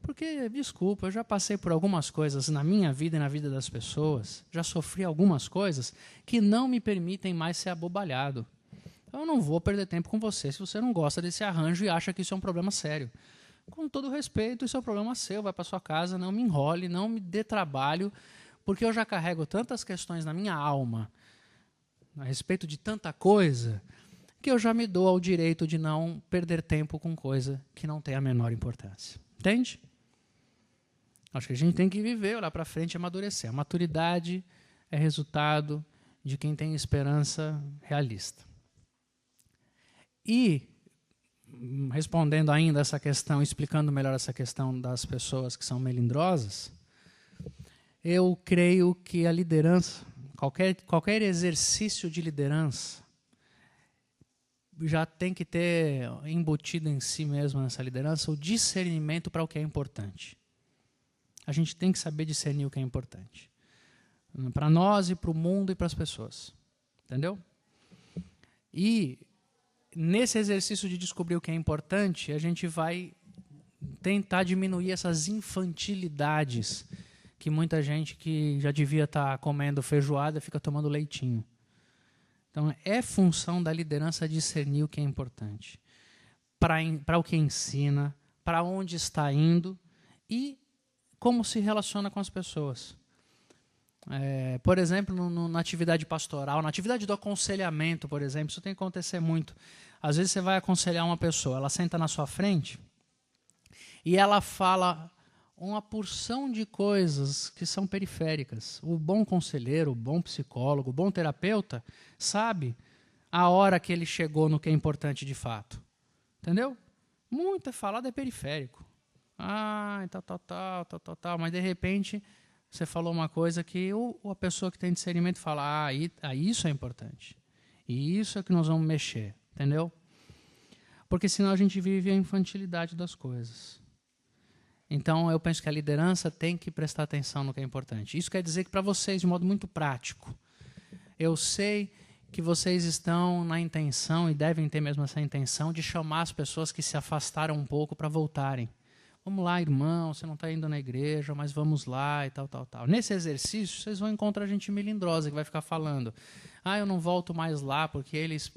Porque, desculpa, eu já passei por algumas coisas na minha vida e na vida das pessoas, já sofri algumas coisas que não me permitem mais ser abobalhado. Então, eu não vou perder tempo com você se você não gosta desse arranjo e acha que isso é um problema sério. Com todo respeito, isso é um problema seu, vai para sua casa, não me enrole, não me dê trabalho, porque eu já carrego tantas questões na minha alma a respeito de tanta coisa que eu já me dou ao direito de não perder tempo com coisa que não tem a menor importância. Entende? Acho que a gente tem que viver, olhar para frente e amadurecer. A maturidade é resultado de quem tem esperança realista. E, respondendo ainda essa questão, explicando melhor essa questão das pessoas que são melindrosas, eu creio que a liderança, qualquer exercício de liderança, já tem que ter embutido em si mesmo nessa liderança o discernimento para o que é importante. A gente tem que saber discernir o que é importante. Para nós e para o mundo e para as pessoas. Entendeu? E nesse exercício de descobrir o que é importante, a gente vai tentar diminuir essas infantilidades que muita gente que já devia estar comendo feijoada fica tomando leitinho. Então, é função da liderança discernir o que é importante, para o que ensina, para onde está indo e como se relaciona com as pessoas. Por exemplo, na atividade pastoral, na atividade do aconselhamento, por exemplo, isso tem que acontecer muito. Às vezes você vai aconselhar uma pessoa, ela senta na sua frente e ela fala uma porção de coisas que são periféricas. O bom conselheiro, o bom psicólogo, o bom terapeuta sabe a hora que ele chegou no que é importante de fato. Entendeu? Muito falado é periférico. Tal. Mas, de repente, você falou uma coisa que a pessoa que tem discernimento fala, isso é importante. E isso é que nós vamos mexer. Entendeu? Porque senão a gente vive a infantilidade das coisas. Então, eu penso que a liderança tem que prestar atenção no que é importante. Isso quer dizer que, para vocês, de modo muito prático, eu sei que vocês estão na intenção, e devem ter mesmo essa intenção, de chamar as pessoas que se afastaram um pouco para voltarem. Vamos lá, irmão, você não está indo na igreja, mas vamos lá e tal. Nesse exercício, vocês vão encontrar gente melindrosa que vai ficar falando, eu não volto mais lá porque eles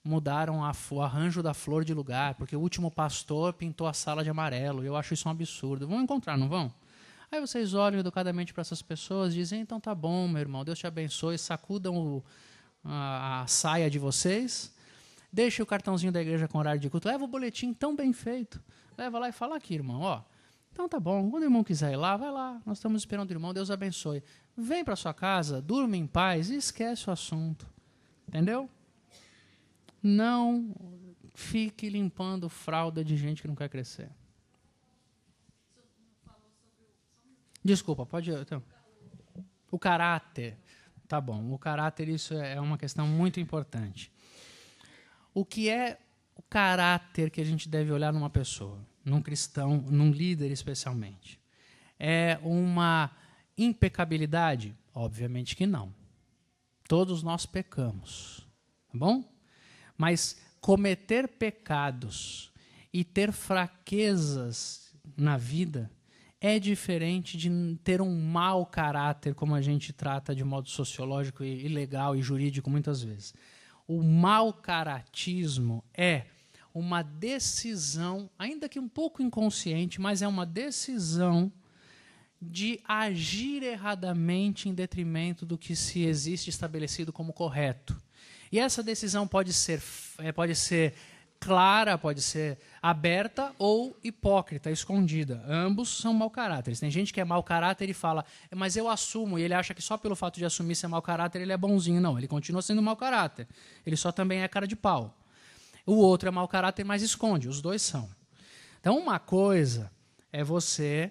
mudaram o arranjo da flor de lugar, porque o último pastor pintou a sala de amarelo, e eu acho isso um absurdo. Vão encontrar, não vão? Aí vocês olham educadamente para essas pessoas, dizem, então tá bom, meu irmão, Deus te abençoe, sacudam a saia de vocês, deixe o cartãozinho da igreja com horário de culto, leva o boletim tão bem feito, leva lá e fala aqui, irmão, então tá bom, quando o irmão quiser ir lá, vai lá, nós estamos esperando o irmão, Deus abençoe. Vem para sua casa, durma em paz e esquece o assunto. Entendeu? Não fique limpando fralda de gente que não quer crescer. Desculpa, pode ir. Então. O caráter. Tá bom, o caráter, isso é uma questão muito importante. O que é o caráter que a gente deve olhar numa pessoa, num cristão, num líder especialmente? É uma impecabilidade? Obviamente que não. Todos nós pecamos, tá bom? Mas cometer pecados e ter fraquezas na vida é diferente de ter um mau caráter, como a gente trata de modo sociológico e legal e jurídico muitas vezes. O mau caratismo é uma decisão, ainda que um pouco inconsciente, mas é uma decisão de agir erradamente em detrimento do que se existe estabelecido como correto. E essa decisão pode ser clara, pode ser aberta ou hipócrita, escondida. Ambos são mau caráteres. Tem gente que é mau caráter e fala, mas eu assumo, e ele acha que só pelo fato de assumir ser mau caráter ele é bonzinho. Não, ele continua sendo mau caráter. Ele só também é cara de pau. O outro é mau caráter, mas esconde. Os dois são. Então, uma coisa é você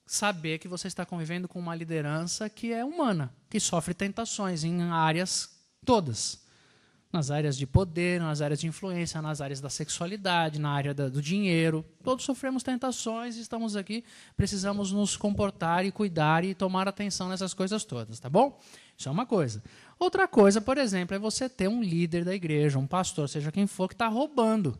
saber que você está convivendo com uma liderança que é humana, que sofre tentações em áreas todas. Nas áreas de poder, nas áreas de influência, nas áreas da sexualidade, na área do dinheiro. Todos sofremos tentações e estamos aqui, precisamos nos comportar e cuidar e tomar atenção nessas coisas todas, tá bom? Isso é uma coisa. Outra coisa, por exemplo, é você ter um líder da igreja, um pastor, seja quem for, que está roubando.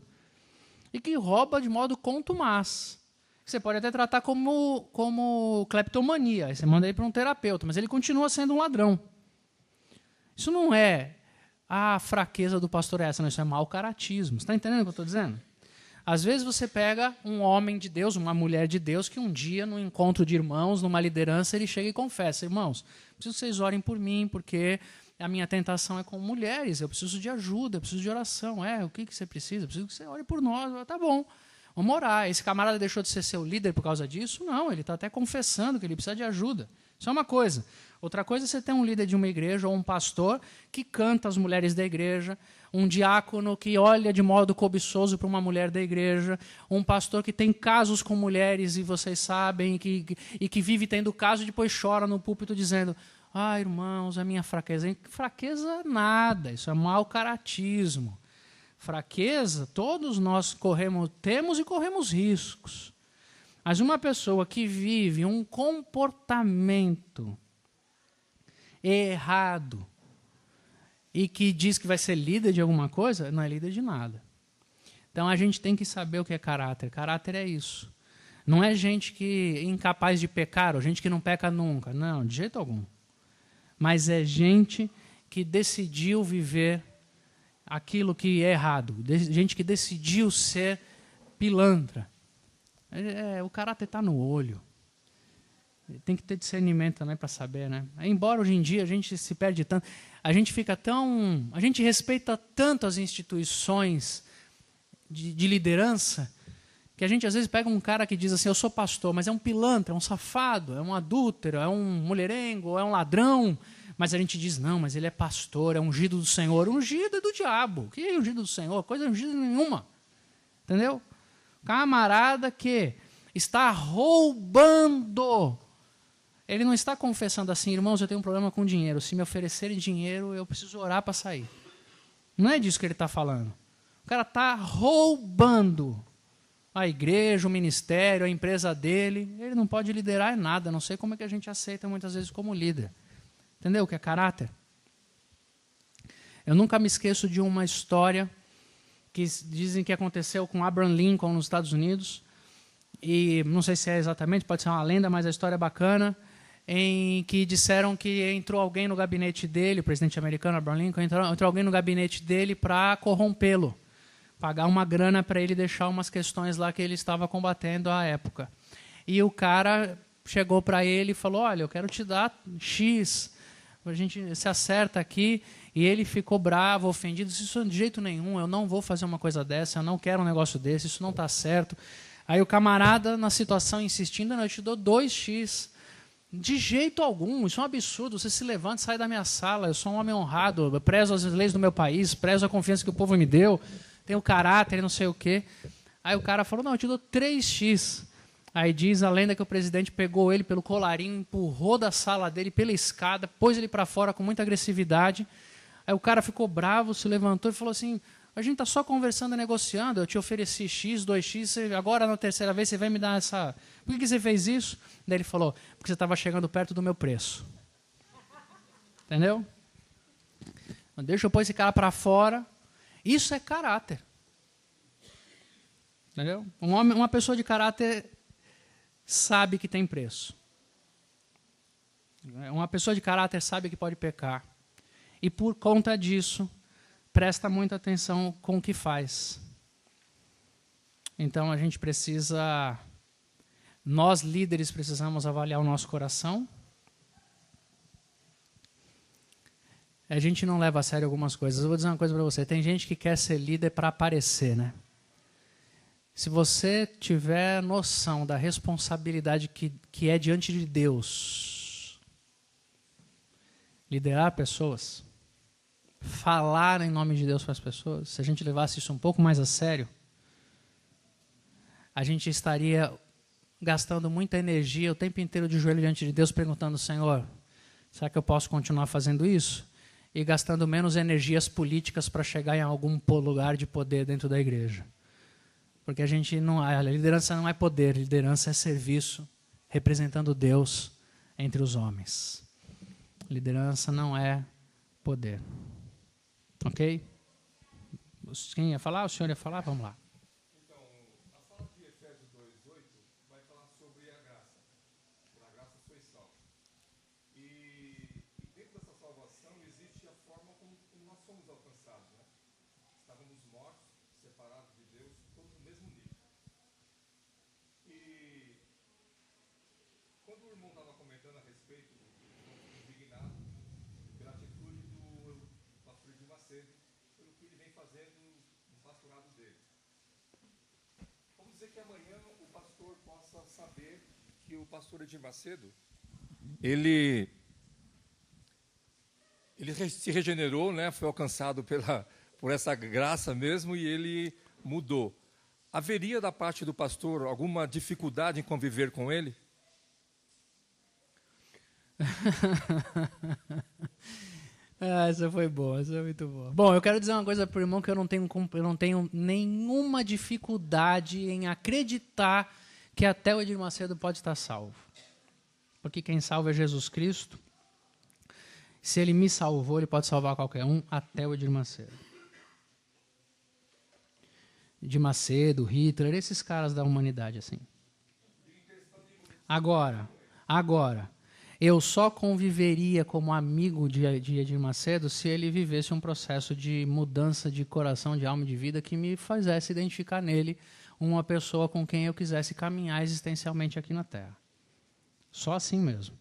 E que rouba de modo contumaz. Você pode até tratar como cleptomania. Aí você manda ele para um terapeuta, mas ele continua sendo um ladrão. Isso não é a fraqueza do pastor essa, não, isso é mau caratismo. Você está entendendo o que eu estou dizendo? Às vezes você pega um homem de Deus, uma mulher de Deus, que um dia, num encontro de irmãos, numa liderança, ele chega e confessa, irmãos, preciso que vocês orem por mim, porque a minha tentação é com mulheres, eu preciso de ajuda, eu preciso de oração. O que você precisa? Eu preciso que você ore por nós. Tá bom, vamos orar. Esse camarada deixou de ser seu líder por causa disso? Não, ele está até confessando que ele precisa de ajuda. Isso é uma coisa. Outra coisa é você ter um líder de uma igreja ou um pastor que canta as mulheres da igreja, um diácono que olha de modo cobiçoso para uma mulher da igreja, um pastor que tem casos com mulheres, e vocês sabem, e que vive tendo caso e depois chora no púlpito dizendo, irmãos, a minha fraqueza. Fraqueza nada, isso é mau caratismo. Fraqueza, todos nós temos e corremos riscos. Mas uma pessoa que vive um comportamento errado e que diz que vai ser líder de alguma coisa, não é líder de nada. Então a gente tem que saber o que é caráter. Caráter é isso. Não é gente que é incapaz de pecar, ou gente que não peca nunca. Não, de jeito algum. Mas é gente que decidiu viver aquilo que é errado. Gente que decidiu ser pilantra. O caráter está no olho. Tem que ter discernimento também para saber, né? Embora hoje em dia a gente se perde tanto, a gente respeita tanto as instituições de liderança, que a gente às vezes pega um cara que diz assim, eu sou pastor, mas é um pilantra, é um safado, é um adúltero, é um mulherengo, é um ladrão, mas a gente diz, não, mas ele é pastor, é ungido do Senhor. Ungido é do diabo. O que é ungido do Senhor? Coisa ungida nenhuma. Entendeu? Camarada que está roubando. Ele não está confessando assim, irmãos, eu tenho um problema com dinheiro. Se me oferecerem dinheiro, eu preciso orar para sair. Não é disso que ele está falando. O cara está roubando a igreja, o ministério, a empresa dele. Ele não pode liderar nada. Não sei como é que a gente aceita muitas vezes como líder. Entendeu o que é caráter? Eu nunca me esqueço de uma história que dizem que aconteceu com Abraham Lincoln nos Estados Unidos. E não sei se é exatamente, pode ser uma lenda, mas a história é bacana, em que disseram que entrou alguém no gabinete dele, o presidente americano, Abraham Lincoln, entrou alguém no gabinete dele para corrompê-lo, pagar uma grana para ele deixar umas questões lá que ele estava combatendo à época. E o cara chegou para ele e falou, olha, eu quero te dar X, a gente se acerta aqui, e ele ficou bravo, ofendido, disse, isso de jeito nenhum, eu não vou fazer uma coisa dessa, eu não quero um negócio desse, isso não está certo. Aí o camarada, na situação, insistindo, não, eu te dou 2x. De jeito algum, isso é um absurdo, você se levanta e sai da minha sala, eu sou um homem honrado, eu prezo as leis do meu país, prezo a confiança que o povo me deu, tenho caráter e não sei o quê. Aí o cara falou, não, eu te dou 3x. Aí diz a lenda que o presidente pegou ele pelo colarinho, empurrou da sala dele pela escada, pôs ele para fora com muita agressividade. Aí o cara ficou bravo, se levantou e falou assim, a gente está só conversando e negociando, eu te ofereci X, 2x, agora na terceira vez você vai me dar essa... Por que você fez isso? Daí ele falou, porque você estava chegando perto do meu preço. Entendeu? Deixa eu pôr esse cara para fora. Isso é caráter. Entendeu? Uma pessoa de caráter sabe que tem preço. Uma pessoa de caráter sabe que pode pecar. E por conta disso, presta muita atenção com o que faz. Então a gente precisa, nós líderes precisamos avaliar o nosso coração. A gente não leva a sério algumas coisas. Eu vou dizer uma coisa para você, tem gente que quer ser líder para aparecer, né? Se você tiver noção da responsabilidade que é diante de Deus, liderar pessoas, falar em nome de Deus para as pessoas, se a gente levasse isso um pouco mais a sério, a gente estaria gastando muita energia o tempo inteiro de joelho diante de Deus, perguntando, Senhor, será que eu posso continuar fazendo isso? E gastando menos energias políticas para chegar em algum lugar de poder dentro da igreja. Porque a liderança não é poder, liderança é serviço, representando Deus entre os homens. Liderança não é poder. Ok? Quem ia falar? O senhor ia falar? Vamos lá. Então, a fala de Efésios 2:8 vai falar sobre a graça. Por a graça foi salvo. E dentro dessa salvação existe a forma como nós somos alcançados, né? Estávamos mortos, separados de Deus, todos no mesmo nível. E quando o irmão estava comentando a respeito, indignado pela atitude do pastor Edir Macedo, pelo que ele vem fazendo no pastorado dele. Vamos dizer que amanhã o pastor possa saber que o pastor Edir Macedo, ele se regenerou, né? Foi alcançado por essa graça mesmo e ele mudou. Haveria da parte do pastor alguma dificuldade em conviver com ele? Essa foi boa, essa é muito boa. Bom, eu quero dizer uma coisa para o irmão que eu não tenho nenhuma dificuldade em acreditar que até o Edir Macedo pode estar salvo. Porque quem salva é Jesus Cristo. Se ele me salvou, ele pode salvar qualquer um, até o Edir Macedo. Edir Macedo, Hitler, esses caras da humanidade assim. Agora, eu só conviveria como amigo de Edir Macedo se ele vivesse um processo de mudança de coração, de alma e de vida que me fizesse identificar nele uma pessoa com quem eu quisesse caminhar existencialmente aqui na Terra. Só assim mesmo.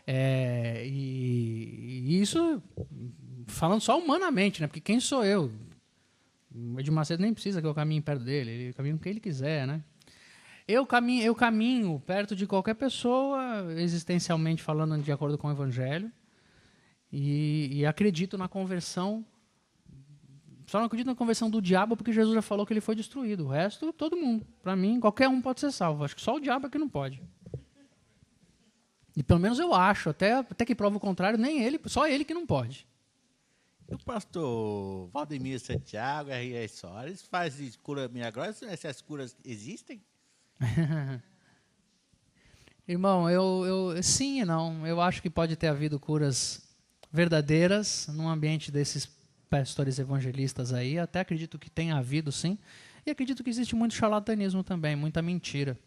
E isso, falando só humanamente, né? Porque quem sou eu? O Edir Macedo nem precisa que eu caminhe perto dele, ele caminha o que ele quiser, né? Eu caminho perto de qualquer pessoa, existencialmente falando, de acordo com o Evangelho, e acredito na conversão. Só não acredito na conversão do diabo porque Jesus já falou que ele foi destruído. O resto, todo mundo. Para mim, qualquer um pode ser salvo. Acho que só o diabo é que não pode. E pelo menos eu acho, até que prova o contrário, nem ele, só ele que não pode. O pastor Valdemir Santiago, R.R. Soares, faz cura milagrosa. Essas curas existem? Irmão, sim e não. Eu acho que pode ter havido curas verdadeiras num ambiente desses pastores evangelistas aí. Até acredito que tenha havido, sim. E acredito que existe muito charlatanismo também, muita mentira.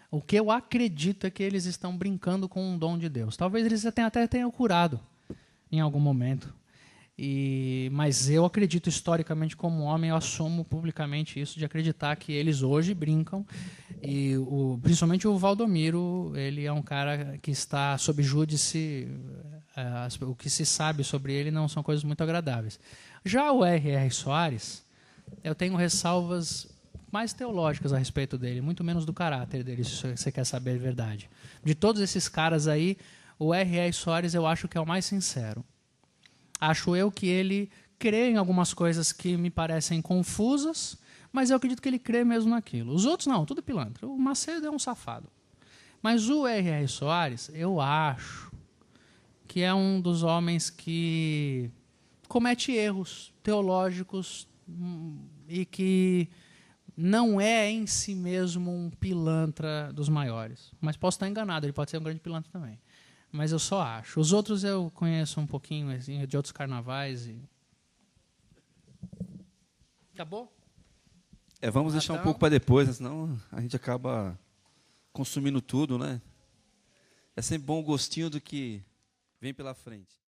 O que eu acredito é que eles estão brincando com um dom de Deus. Talvez eles até tenham curado em algum momento. Mas eu acredito historicamente como homem, eu assumo publicamente isso, de acreditar que eles hoje brincam. E principalmente o Valdomiro, ele é um cara que está sob júdice. O que se sabe sobre ele não são coisas muito agradáveis. Já o R.R. Soares, eu tenho ressalvas mais teológicas a respeito dele, muito menos do caráter dele, se você quer saber a verdade. De todos esses caras aí, o R.R. Soares eu acho que é o mais sincero. Acho eu que ele crê em algumas coisas que me parecem confusas, mas eu acredito que ele crê mesmo naquilo. Os outros não, tudo pilantra. O Macedo é um safado. Mas o R.R. Soares, eu acho que é um dos homens que comete erros teológicos e que não é em si mesmo um pilantra dos maiores. Mas posso estar enganado, ele pode ser um grande pilantra também. Mas eu só acho. Os outros eu conheço um pouquinho assim, de outros carnavais. Acabou? Vamos deixar um pouco para depois, né? Senão a gente acaba consumindo tudo, né? É sempre bom o gostinho do que vem pela frente.